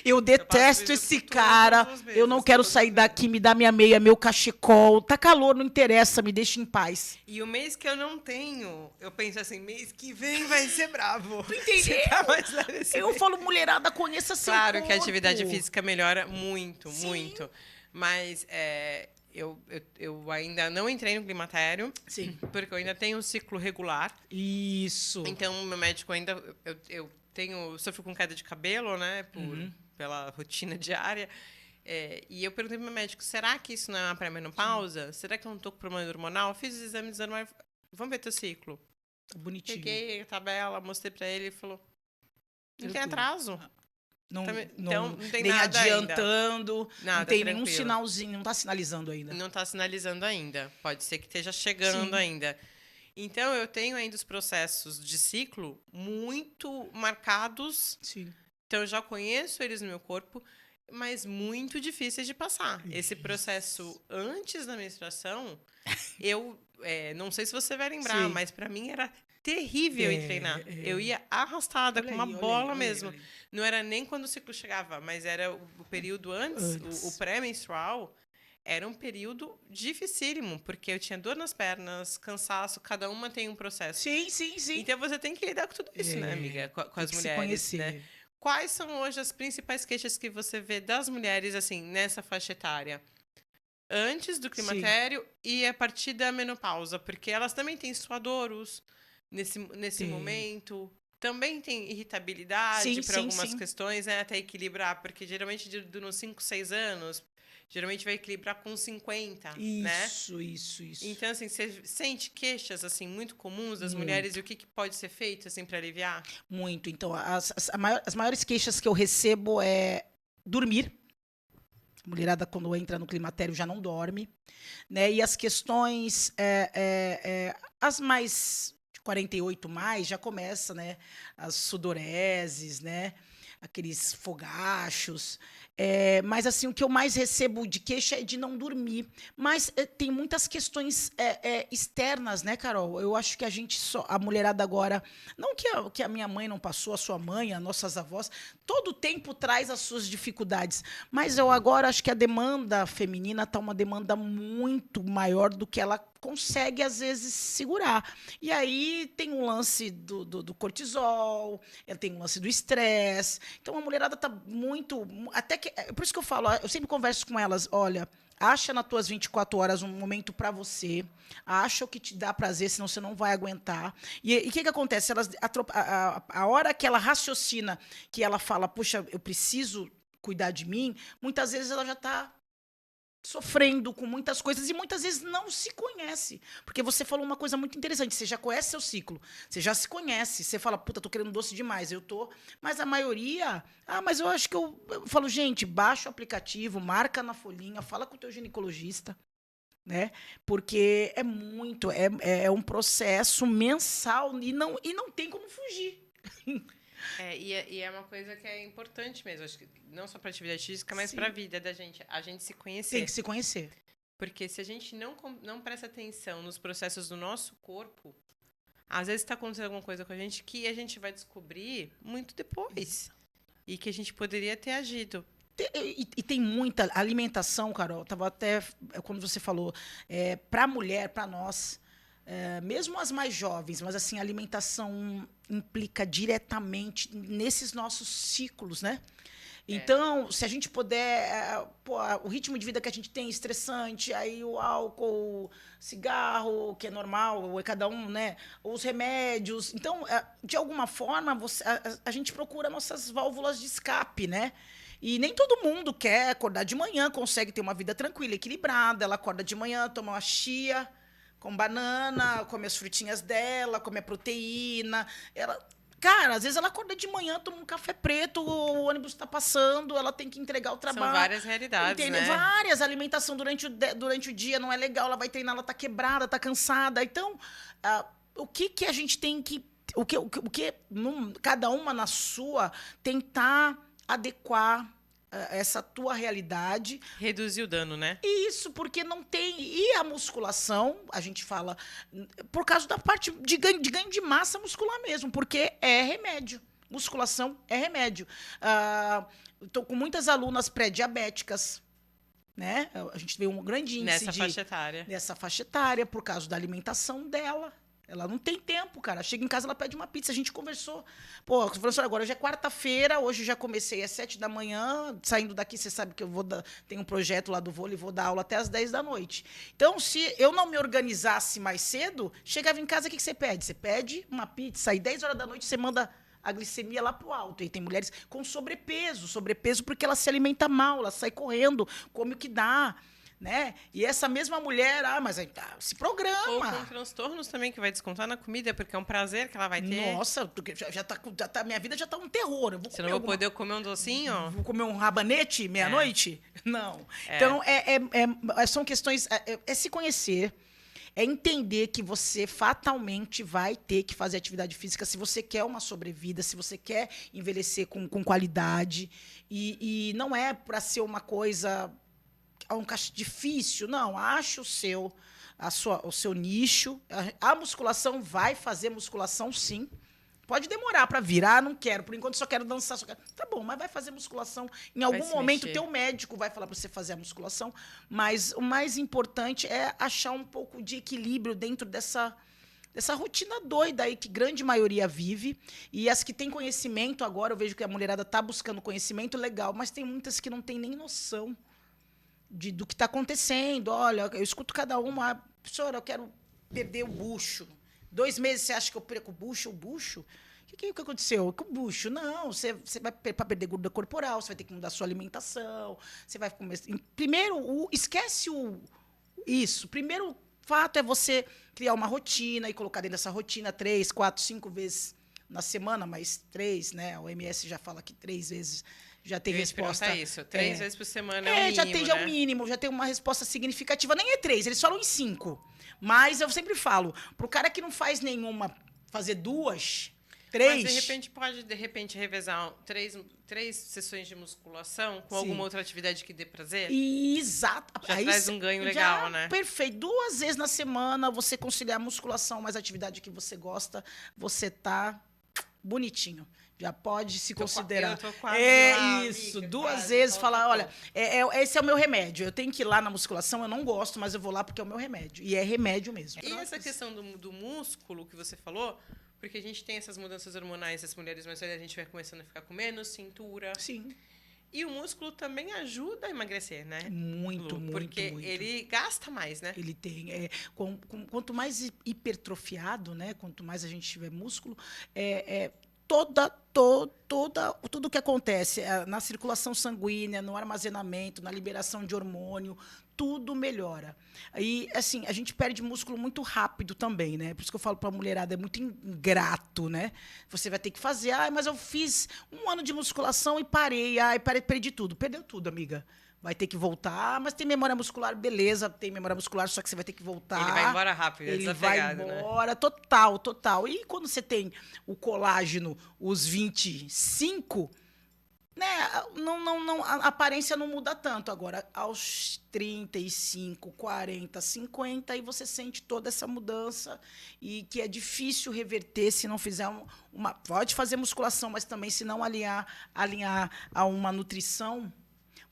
Eu detesto isso esse todos cara. os meses, Eu não quero todos os sair meses. daqui, me dá minha meia, meu cachecol. Tá calor, não interessa, me deixa em paz. E o mês que eu não tenho, eu penso assim, mês que vem vai ser bravo. Tu entendeu? Você tá mais leve esse Eu mês. falo, mulherada, conheça seu Claro corpo. que a atividade física melhora muito, Sim. muito. Mas eu ainda não entrei no climatério, Sim. porque eu ainda tenho um ciclo regular. Isso. Então, meu médico ainda... Eu sofro com queda de cabelo, né? Pela rotina diária. E eu perguntei pro meu médico, será que isso não é uma pré-menopausa? Será que eu não tô com problema hormonal? Fiz os exames normais. Vamos ver teu ciclo. Tá bonitinho. Peguei a tabela, mostrei pra ele e falou, não Eu tem tô. atraso. Não, Então, não tem nem nada adiantando, Nada, não tem nenhum tranquilo. sinalzinho, não tá sinalizando ainda. Não está sinalizando ainda. Pode ser que esteja chegando Sim. ainda. Então, eu tenho ainda os processos de ciclo muito marcados. Sim. Então, eu já conheço eles no meu corpo, mas muito difíceis de passar. Esse processo antes da menstruação, eu não sei se você vai lembrar, Sim. mas para mim era terrível em treinar. Eu ia arrastada, com uma bola mesmo. Olha aí. Não era nem quando o ciclo chegava, mas era o período antes. O pré-menstrual era um período dificílimo, porque eu tinha dor nas pernas, cansaço, cada uma tem um processo. Sim, sim, sim. Então você tem que lidar com tudo isso, né, amiga? Com Tem as que mulheres, se conhecer. né? Quais são hoje as principais queixas que você vê das mulheres, assim, nessa faixa etária? Antes do climatério e a partir da menopausa, porque elas também têm suadoros nesse momento. Também tem irritabilidade Sim, para sim, algumas sim. questões, né? Até equilibrar, porque geralmente nos 5, 6 anos, geralmente vai equilibrar com 50, né? Isso. Então, assim, você sente queixas, assim, muito comuns das mulheres e o que pode ser feito, assim, para aliviar? Muito. Então, as maiores queixas que eu recebo é dormir. A mulherada, quando entra no climatério, já não dorme. Né? E as questões, as mais de 48 mais, já começa, né? As sudoreses, né? Aqueles fogachos. Mas, assim, o que eu mais recebo de queixa é de não dormir. Mas tem muitas questões externas, né, Carol? Eu acho que a mulherada agora, não que a minha mãe não passou, a sua mãe, as nossas avós, todo tempo traz as suas dificuldades. Mas eu agora acho que a demanda feminina está uma demanda muito maior do que ela consegue, às vezes, segurar. E aí tem um lance do cortisol, tem um lance do estresse. Então, a mulherada está muito... Até que, por isso que eu falo, eu sempre converso com elas, olha, acha nas tuas 24 horas um momento para você, acha o que te dá prazer, senão você não vai aguentar. E o que acontece? A hora que ela raciocina, que ela fala, puxa, eu preciso cuidar de mim, muitas vezes ela já está sofrendo com muitas coisas e muitas vezes não se conhece. Porque você falou uma coisa muito interessante, você já conhece seu ciclo, você já se conhece, você fala, puta, tô querendo doce demais, eu tô... Mas a maioria, mas eu acho que eu falo, gente, baixa o aplicativo, marca na folhinha, fala com o teu ginecologista, né? Porque é muito, é um processo mensal e não tem como fugir. E é uma coisa que é importante mesmo, acho que não só para atividade física, mas para a vida da gente, a gente se conhecer. Tem que se conhecer. Porque se a gente não presta atenção nos processos do nosso corpo, às vezes está acontecendo alguma coisa com a gente que a gente vai descobrir muito depois. E que a gente poderia ter agido. E tem muita alimentação, Carol. Tava até, quando você falou, para a mulher, para nós, mesmo as mais jovens, mas assim, a alimentação implica diretamente nesses nossos ciclos, né? Então, se a gente puder, o ritmo de vida que a gente tem é estressante, aí o álcool, cigarro, que é normal, é cada um, né? Os remédios. Então, de alguma forma, a gente procura nossas válvulas de escape, né? E nem todo mundo quer acordar de manhã, consegue ter uma vida tranquila, equilibrada. Ela acorda de manhã, toma uma chia com banana, come as frutinhas dela, come a proteína. Cara, às vezes ela acorda de manhã, toma um café preto, o ônibus está passando, ela tem que entregar o trabalho. São várias realidades, né? Várias. A alimentação durante o dia não é legal, ela vai treinar, ela está quebrada, está cansada. Então, o que a gente tem que... cada uma na sua, tentar adequar essa tua realidade. Reduzir o dano, né? Isso, porque não tem... E a musculação, a gente fala, por causa da parte de ganho de massa muscular mesmo, porque é remédio. musculação é remédio. Estou com muitas alunas pré-diabéticas, né? A gente vê um grande índice nessa faixa etária por causa da alimentação dela. Ela não tem tempo, cara. Chega em casa, ela pede uma pizza. A gente conversou. Pô, professor, agora já é quarta-feira, hoje já comecei às 7 da manhã. Saindo daqui, você sabe que eu tem um projeto lá do vôlei, vou dar aula até às 10 da noite. Então, se eu não me organizasse mais cedo, chegava em casa, o que você pede? Você pede uma pizza, aí 10 horas da noite você manda a glicemia lá pro alto. E tem mulheres com sobrepeso porque ela se alimenta mal, ela sai correndo, come o que dá. Né? E essa mesma mulher, mas aí tá, se programa. Ou com transtornos também, que vai descontar na comida, porque é um prazer que ela vai ter. Nossa, minha vida já tá um terror. Você não vai poder comer um docinho? Vou comer um rabanete meia-noite? Não. Então, são questões... É se conhecer, é entender que você fatalmente vai ter que fazer atividade física se você quer uma sobrevida, se você quer envelhecer com qualidade. E não é para ser uma coisa... um caixa difícil, não, acha o seu nicho. A musculação vai fazer musculação, sim. Pode demorar para virar, não quero, por enquanto só quero dançar, só quero. Tá bom, mas vai fazer musculação. Em algum momento, o teu médico vai falar para você fazer a musculação, mas o mais importante é achar um pouco de equilíbrio dentro dessa rotina doida aí que grande maioria vive. E as que têm conhecimento agora, eu vejo que a mulherada está buscando conhecimento, legal, mas tem muitas que não têm nem noção do que está acontecendo. Olha, eu escuto cada uma. Professora, eu quero perder o bucho. 2 meses você acha que eu perco o bucho? O bucho? O que aconteceu? O bucho? Não, você vai para perder gordura corporal, você vai ter que mudar a sua alimentação, você vai começar. Primeiro, esquece isso. Primeiro fato é você criar uma rotina e colocar dentro dessa rotina 3, 4, 5 vezes na semana, mas 3, né? A OMS já fala que 3 vezes já tem resposta. Isso, 3 vezes por semana é o mínimo, já é o mínimo, já tem uma resposta significativa. Nem é 3, eles falam em 5. Mas eu sempre falo, pro cara que não faz nenhuma, fazer 2, 3... Mas, de repente, pode revezar 3 sessões de musculação com alguma outra atividade que dê prazer? Exato. Já traz um ganho legal, né? Perfeito. 2 vezes na semana, você conciliar musculação mais atividade que você gosta, você tá bonitinho. Já pode se considerar. Eu tô quase lá, isso. amiga, 2 vezes falar, olha, esse é o meu remédio. Eu tenho que ir lá na musculação, eu não gosto, mas eu vou lá porque é o meu remédio. E é remédio mesmo. E essa questão do músculo que você falou, porque a gente tem essas mudanças hormonais, as mulheres mais velhas, a gente vai começando a ficar com menos cintura. Sim. E o músculo também ajuda a emagrecer, né? Muito, muito, porque muito. ele gasta mais, né? Ele tem. Quanto mais hipertrofiado, né? Quanto mais a gente tiver músculo, tudo o que acontece na circulação sanguínea, no armazenamento, na liberação de hormônio, tudo melhora. E, assim, a gente perde músculo muito rápido também, né? Por isso que eu falo para a mulherada, é muito ingrato, né? Você vai ter que fazer, mas eu fiz 1 ano de musculação e parei, perdi tudo. Perdeu tudo, amiga. Vai ter que voltar, mas tem memória muscular, beleza, tem memória muscular, só que você vai ter que voltar. Ele vai embora rápido, ele vai embora, né? Total. E quando você tem o colágeno, os 25, né, a aparência não muda tanto. Agora, aos 35, 40, 50, aí você sente toda essa mudança e que é difícil reverter se não fizer pode fazer musculação, mas também se não alinhar a uma nutrição.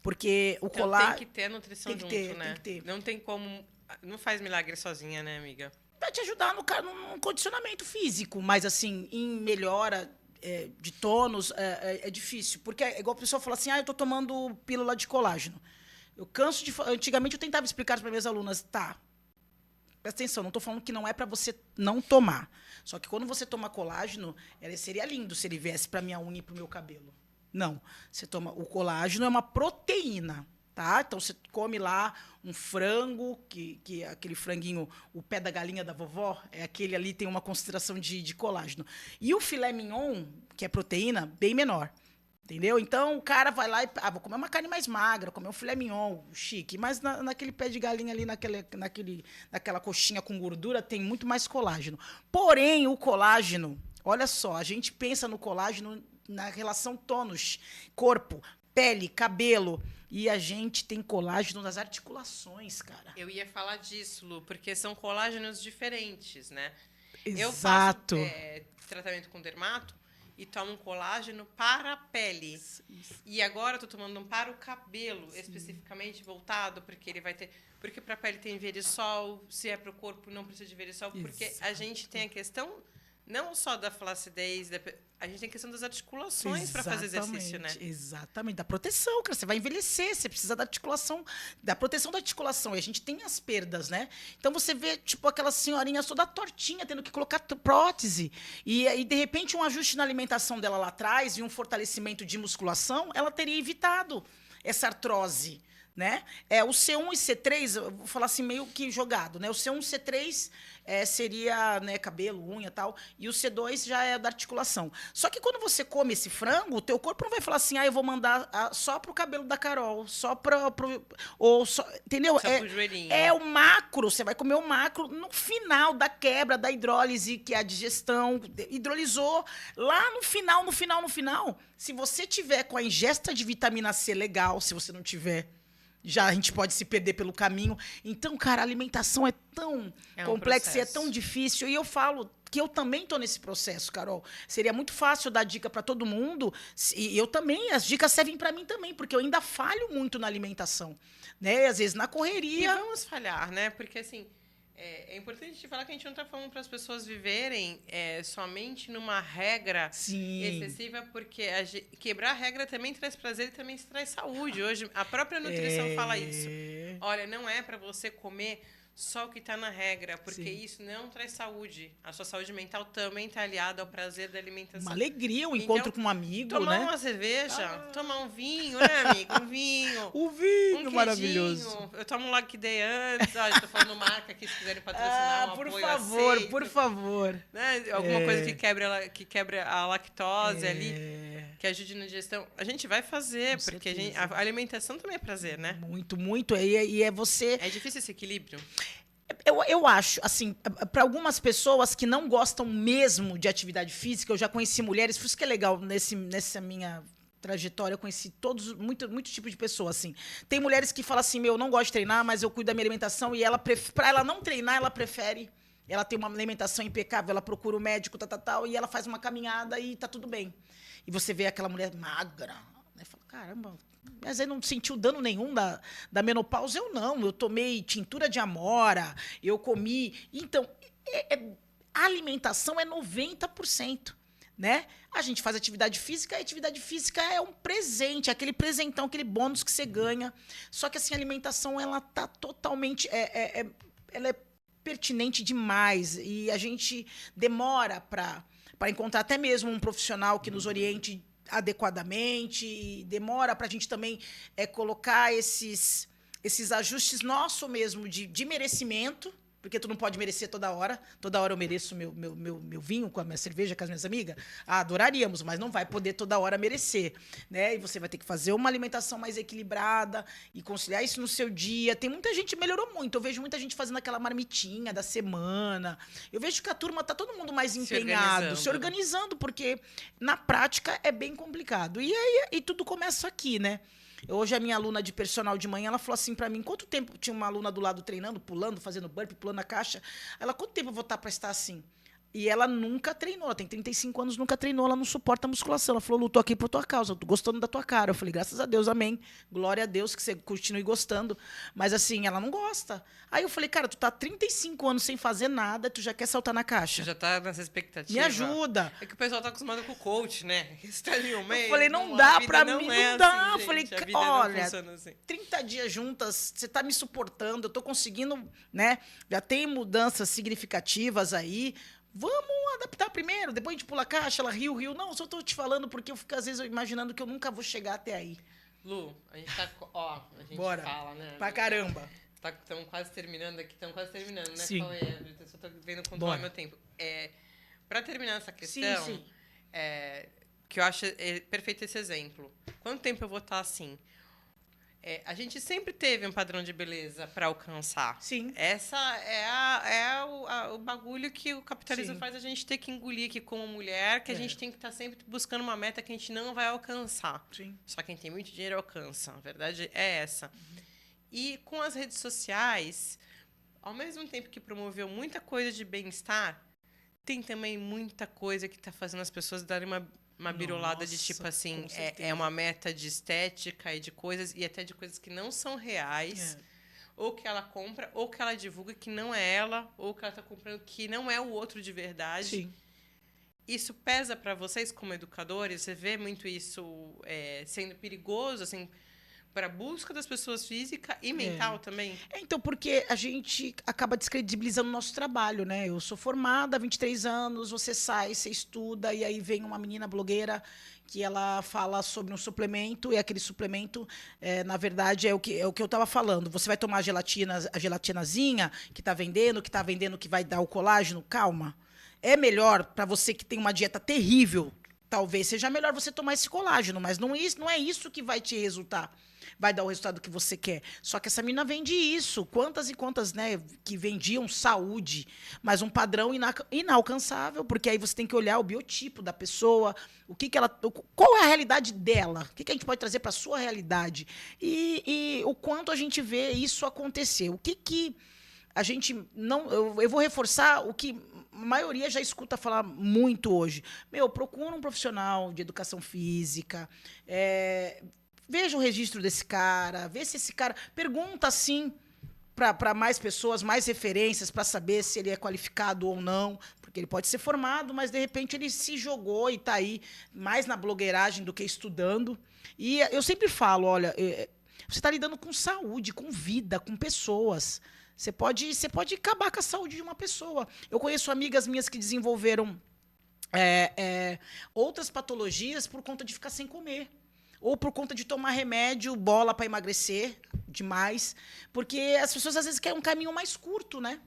Porque o colágeno... Tem que ter a nutrição junto, né? Tem que ter. Não tem como... Não faz milagre sozinha, né, amiga? Vai te ajudar no condicionamento físico, mas, assim, em melhora de tônus, é difícil. Porque é igual a pessoa fala assim, eu tô tomando pílula de colágeno. Eu canso de... Antigamente, eu tentava explicar para minhas alunas, presta atenção, não estou falando que não é para você não tomar. Só que quando você toma colágeno, seria lindo se ele viesse para minha unha e para o meu cabelo. Não. Você toma o colágeno, é uma proteína, tá? Então você come lá um frango, que é aquele franguinho, o pé da galinha da vovó, aquele ali tem uma concentração de colágeno. E o filé mignon, que é proteína, bem menor. Entendeu? Então o cara vai lá e vou comer uma carne mais magra, comer um filé mignon, chique, mas naquele pé de galinha ali, naquela coxinha com gordura, tem muito mais colágeno. Porém, o colágeno, olha só, a gente pensa no colágeno na relação tônus, corpo, pele, cabelo. E a gente tem colágeno nas articulações, cara. Eu ia falar disso, Lu, porque são colágenos diferentes, né? Exato. Eu faço tratamento com dermato e tomo um colágeno para a pele. E agora eu tô tomando um para o cabelo, especificamente voltado, porque ele vai ter... Porque para a pele tem verisol, se é para o corpo não precisa de verisol, porque a gente tem a questão não só da flacidez, a gente tem a questão das articulações para fazer exercício, né? Exatamente, da proteção, cara. Você vai envelhecer, você precisa da articulação, da proteção da articulação. E a gente tem as perdas, né? Então você vê, tipo, aquela senhorinha toda tortinha, tendo que colocar prótese. E de repente, um ajuste na alimentação dela lá atrás e um fortalecimento de musculação, ela teria evitado essa artrose. Né? O C1 e C3, eu vou falar assim meio que jogado, né? O C1 e C3 seria, né, cabelo, unha e tal, e o C2 já é da articulação. Só que quando você come esse frango, o teu corpo não vai falar assim, eu vou mandar só pro cabelo da Carol, entendeu? Só pro joelhinho. É o macro, você vai comer o macro no final da quebra da hidrólise, que é a digestão, hidrolisou, lá no final, se você tiver com a ingesta de vitamina C legal, se você não tiver, já a gente pode se perder pelo caminho. Então, cara, a alimentação é tão complexa e é tão difícil. E eu falo que eu também estou nesse processo, Carol. Seria muito fácil dar dica para todo mundo. E eu também, as dicas servem para mim também, porque eu ainda falho muito na alimentação. Né? Às vezes na correria. E vamos falhar, né? Porque, assim, é importante a gente falar que a gente não está falando para as pessoas viverem somente numa regra excessiva, porque quebrar a regra também traz prazer e também traz saúde. Hoje, a própria nutrição fala isso. Olha, não é para você comer só o que está na regra, porque isso não traz saúde. A sua saúde mental também está aliada ao prazer da alimentação. Uma alegria, um encontro com um amigo, tomar uma cerveja, tomar um vinho, né, amigo? Um vinho. O vinho maravilhoso. Eu tomo um Lucky Day antes. Estou falando marca aqui, se quiserem patrocinar, por favor. Né? Alguma coisa que quebre a lactose ali, que ajude na digestão. A gente vai fazer, porque a alimentação também é prazer, né? Muito, muito. E é você... É difícil esse equilíbrio. Eu acho, assim, para algumas pessoas que não gostam mesmo de atividade física, eu já conheci mulheres, por isso que é legal nessa minha trajetória, eu conheci muito tipo de pessoa, assim. Tem mulheres que falam assim, eu não gosto de treinar, mas eu cuido da minha alimentação, e para ela não treinar, ela prefere, ela tem uma alimentação impecável, ela procura o médico, tal, e ela faz uma caminhada e tá tudo bem. E você vê aquela mulher magra, né? Fala, caramba... Mas ele não sentiu dano nenhum da menopausa? Eu não. Eu tomei tintura de amora, eu comi... Então, a alimentação é 90%. Né? A gente faz atividade física, e a atividade física é um presente, aquele presentão, aquele bônus que você ganha. Só que assim, a alimentação ela tá totalmente... ela é pertinente demais. E a gente demora para encontrar até mesmo um profissional que nos oriente adequadamente, e demora para a gente também colocar esses ajustes nosso mesmo de merecimento, porque tu não pode merecer toda hora eu mereço meu vinho com a minha cerveja, com as minhas amigas, adoraríamos, mas não vai poder toda hora merecer, né? E você vai ter que fazer uma alimentação mais equilibrada e conciliar isso no seu dia. Tem muita gente, melhorou muito, eu vejo muita gente fazendo aquela marmitinha da semana, eu vejo que a turma tá todo mundo mais empenhado, se organizando, porque na prática é bem complicado. E tudo começa aqui, né? Hoje a minha aluna de personal de manhã, ela falou assim para mim, quanto tempo tinha uma aluna do lado treinando, pulando, fazendo burpee, pulando a caixa, ela, quanto tempo eu vou estar para estar assim? E ela nunca treinou, ela tem 35 anos, nunca treinou, ela não suporta a musculação. Ela falou, Lu, tô aqui por tua causa, eu tô gostando da tua cara. Eu falei, graças a Deus, amém. Glória a Deus que você continue gostando. Mas assim, ela não gosta. Aí eu falei, cara, tu tá 35 anos sem fazer nada, tu já quer saltar na caixa. Tu já tá nessa expectativa. Me ajuda. É que o pessoal tá acostumado com o coach, né? Você tá ali um mês. Eu falei, não dá pra mim, não dá. Assim, eu falei, olha, assim. 30 dias juntas, você tá me suportando, eu tô conseguindo, né? Já tem mudanças significativas aí. Vamos adaptar primeiro, depois a gente pula a caixa, ela riu. Não, só tô te falando porque eu fico, às vezes, imaginando que eu nunca vou chegar até aí. Lu, a gente tá... a gente Bora. Fala, né? Pra caramba. Estamos quase terminando aqui, né? Sim. Eu só tô vendo controlar meu tempo. Pra terminar essa questão, sim. Que eu acho perfeito esse exemplo. Quanto tempo eu vou estar assim? A gente sempre teve um padrão de beleza para alcançar. Sim. Essa o bagulho que o capitalismo faz a gente ter que engolir aqui como mulher, que a gente tem que estar sempre buscando uma meta que a gente não vai alcançar. Sim. Só quem tem muito dinheiro alcança. A verdade é essa. E com as redes sociais, ao mesmo tempo que promoveu muita coisa de bem-estar, tem também muita coisa que está fazendo as pessoas darem uma birolada de tipo Nossa, assim, com certeza. é uma meta de estética e de coisas, e até de coisas que não são reais, ou que ela compra, ou que ela divulga que não é ela, ou que ela tá comprando que não é o outro de verdade. Sim. Isso pesa para vocês como educadores? Você vê muito isso sendo perigoso, assim, para a busca das pessoas física e mental também? Então, porque a gente acaba descredibilizando o nosso trabalho, né? Eu sou formada há 23 anos, você sai, você estuda, e aí vem uma menina blogueira que ela fala sobre um suplemento, e aquele suplemento, na verdade, é o que eu estava falando. Você vai tomar a gelatinazinha que está vendendo que vai dar o colágeno, calma. É melhor para você que tem uma dieta terrível, talvez seja melhor você tomar esse colágeno, mas não é isso que vai te resultar. Vai dar o resultado que você quer. Só que essa menina vende isso. Quantas e quantas, né, que vendiam saúde, mas um padrão inalcançável, porque aí você tem que olhar o biotipo da pessoa, qual é a realidade dela, o que a gente pode trazer para a sua realidade e o quanto a gente vê isso acontecer. O que a gente não. Eu vou reforçar o que a maioria já escuta falar muito hoje. Procura um profissional de educação física, veja o registro desse cara, vê se esse cara. Pergunta assim para mais pessoas, mais referências, para saber se ele é qualificado ou não, porque ele pode ser formado, mas de repente ele se jogou e está aí mais na blogueiragem do que estudando. E eu sempre falo, olha, você está lidando com saúde, com vida, com pessoas. Você pode acabar com a saúde de uma pessoa. Eu conheço amigas minhas que desenvolveram outras patologias por conta de ficar sem comer. Ou por conta de tomar remédio, bola para emagrecer demais. Porque as pessoas, às vezes, querem um caminho mais curto, né?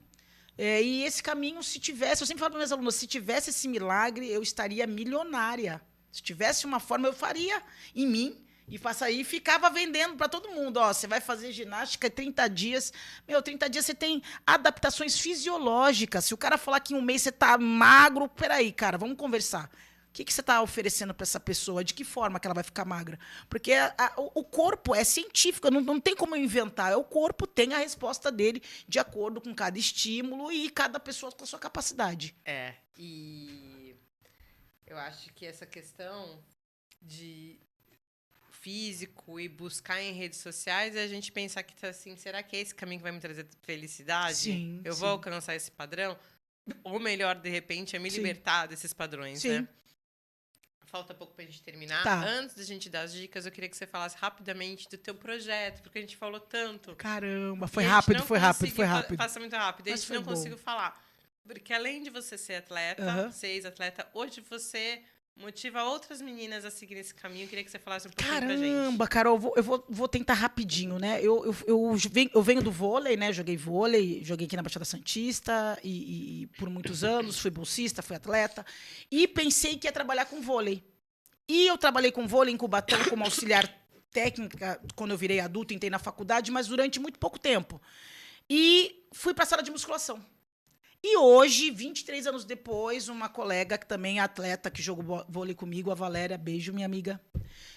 E esse caminho, se tivesse... Eu sempre falo para meus alunos, se tivesse esse milagre, eu estaria milionária. Se tivesse uma forma, eu faria em mim. E ficava vendendo para todo mundo. Ó, você vai fazer ginástica 30 dias. 30 dias você tem adaptações fisiológicas. Se o cara falar que em um mês você está magro, peraí, cara, vamos conversar. O que você está oferecendo para essa pessoa? De que forma que ela vai ficar magra? Porque o corpo é científico, não tem como eu inventar. O corpo tem a resposta dele de acordo com cada estímulo e cada pessoa com a sua capacidade. E eu acho que essa questão de físico e buscar em redes sociais, a gente pensar que tá assim, será que é esse caminho que vai me trazer felicidade? Sim, eu vou alcançar esse padrão? Ou melhor, de repente, é me libertar desses padrões, né? Falta pouco pra gente terminar. Tá. Antes da gente dar as dicas, eu queria que você falasse rapidamente do teu projeto, porque a gente falou tanto. Caramba, foi rápido. Passa muito rápido. A gente não conseguiu falar. Porque além de você ser atleta, ser ex-atleta, hoje você motiva outras meninas a seguir esse caminho. Eu queria que você falasse um pouquinho pra gente. Caramba, Carol, eu vou tentar rapidinho, né? Eu venho do vôlei, né? Joguei vôlei, joguei aqui na Baixada Santista e por muitos anos, fui bolsista, fui atleta. E pensei que ia trabalhar com vôlei. E eu trabalhei com vôlei em Cubatão como auxiliar técnica quando eu virei adulto, entrei na faculdade, mas durante muito pouco tempo. E fui para a sala de musculação. E hoje, 23 anos depois, uma colega que também é atleta, que jogou vôlei comigo, a Valéria, beijo, minha amiga,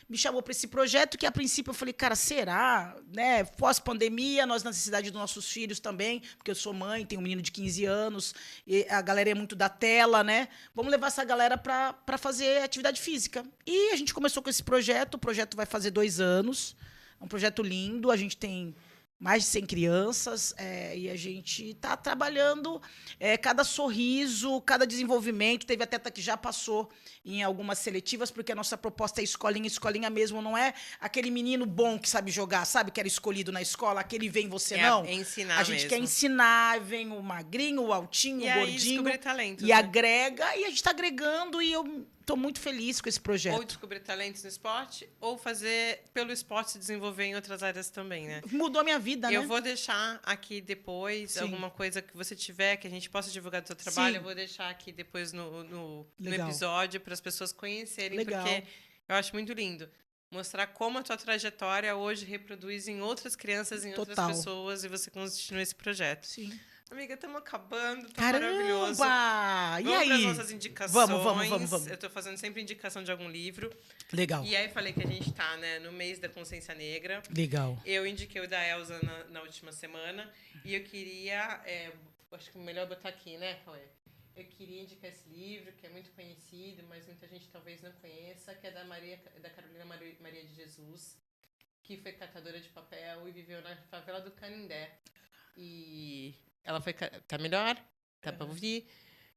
me chamou para esse projeto que, a princípio, eu falei, cara, será? Né? Pós-pandemia, nós na necessidade dos nossos filhos também, porque eu sou mãe, tenho um menino de 15 anos, e a galera é muito da tela, né? Vamos levar essa galera para fazer atividade física. E a gente começou com esse projeto, o projeto vai fazer 2 anos, é um projeto lindo, a gente tem mais de 100 crianças, e a gente está trabalhando cada sorriso, cada desenvolvimento. Teve atleta que já passou em algumas seletivas, porque a nossa proposta é escolinha mesmo, não é aquele menino bom que sabe jogar, sabe, que era escolhido na escola, aquele vem você não. É ensinar a gente mesmo. Quer ensinar, vem o magrinho, o altinho, o gordinho, talentos, e agrega, e a gente está agregando, e eu estou muito feliz com esse projeto. Ou descobrir talentos no esporte, ou fazer pelo esporte se desenvolver em outras áreas também, né? Mudou a minha vida, né? Eu vou deixar aqui depois alguma coisa que você tiver, que a gente possa divulgar do seu trabalho. Eu vou deixar aqui depois no episódio para as pessoas conhecerem, porque eu acho muito lindo. Mostrar como a tua trajetória hoje reproduz em outras crianças, em outras pessoas, e você continua esse projeto. Sim. Amiga, estamos acabando, tá maravilhoso. E aí? Vamos para as nossas indicações. Vamos. Eu estou fazendo sempre indicação de algum livro. Legal. E aí falei que a gente está, né, no mês da consciência negra. Legal. Eu indiquei o da Elza na última semana. E eu queria... acho que é melhor botar aqui, né, Cauê? eu queria indicar esse livro, que é muito conhecido, mas muita gente talvez não conheça, que é da Carolina Maria de Jesus, que foi catadora de papel e viveu na favela do Canindé. E ela foi... Tá melhor? Tá pra ouvir?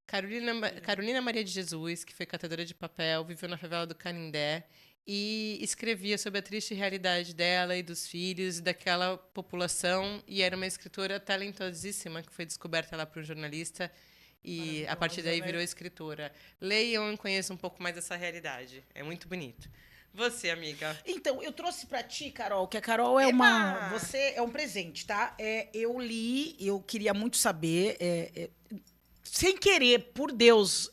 Carolina Maria de Jesus, que foi catadora de papel, viveu na favela do Canindé e escrevia sobre a triste realidade dela e dos filhos e daquela população, e era uma escritora talentosíssima que foi descoberta lá por um jornalista e a partir daí virou escritora. Leiam e conheçam um pouco mais dessa realidade. É muito bonito. Você, amiga. Então, eu trouxe pra ti, Carol, que a Carol é uma... Você é um presente, tá? Eu li, eu queria muito saber, sem querer, por Deus,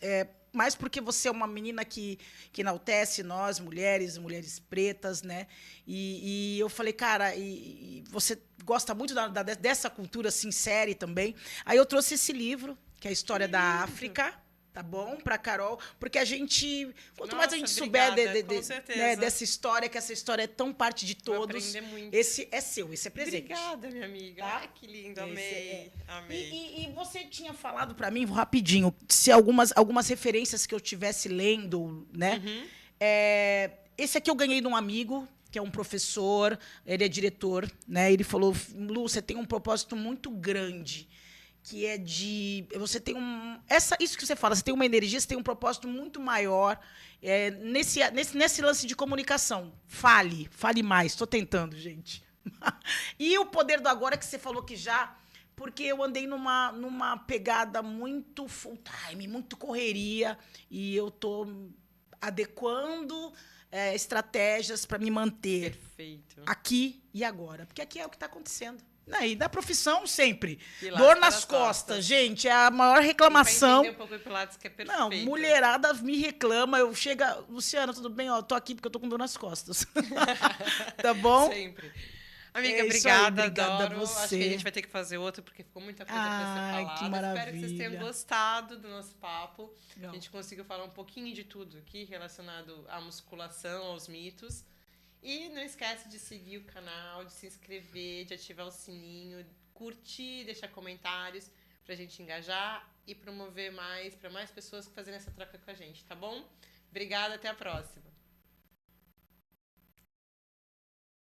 mais porque você é uma menina que enaltece nós, mulheres pretas, né? E eu falei, cara, e você gosta muito dessa cultura sincera também. Aí eu trouxe esse livro, que é a história da África, tá bom? Pra Carol, porque a gente... Quanto mais a gente souber né, dessa história, que essa história é tão parte de todos. Vou aprender muito. Esse é seu, esse é presente. Obrigada, minha amiga. Tá? Ai, que lindo, amei. Amei. E você tinha falado pra mim, rapidinho, se algumas referências que eu estivesse lendo, né? Esse aqui eu ganhei de um amigo, que é um professor, ele é diretor, né? Ele falou, Lu, você tem um propósito muito grande, que é de... Você tem isso que você fala, você tem uma energia, você tem um propósito muito maior nesse lance de comunicação. Fale mais. Estou tentando, gente. E o poder do agora, que você falou que já... Porque eu andei numa pegada muito full time, muito correria, e eu estou adequando estratégias para me manter aqui e agora. Porque aqui é o que está acontecendo. E da profissão, sempre. Dor nas costas, gente, é a maior reclamação. Pra entender um pouco do Pilates, que é perfeito. Não, mulherada me reclama, eu chego... Luciana, tudo bem? Ó, tô aqui porque eu tô com dor nas costas. Tá bom? Sempre. Amiga, obrigada, obrigada adoro. a você. Acho que a gente vai ter que fazer outro, porque ficou muita coisa pra ser falada. Que maravilha. Espero que vocês tenham gostado do nosso papo. Não. A gente conseguiu falar um pouquinho de tudo aqui, relacionado à musculação, aos mitos. E não esquece de seguir o canal, de se inscrever, de ativar o sininho, curtir, deixar comentários pra gente engajar e promover mais, para mais pessoas fazerem essa troca com a gente, tá bom? Obrigada, até a próxima.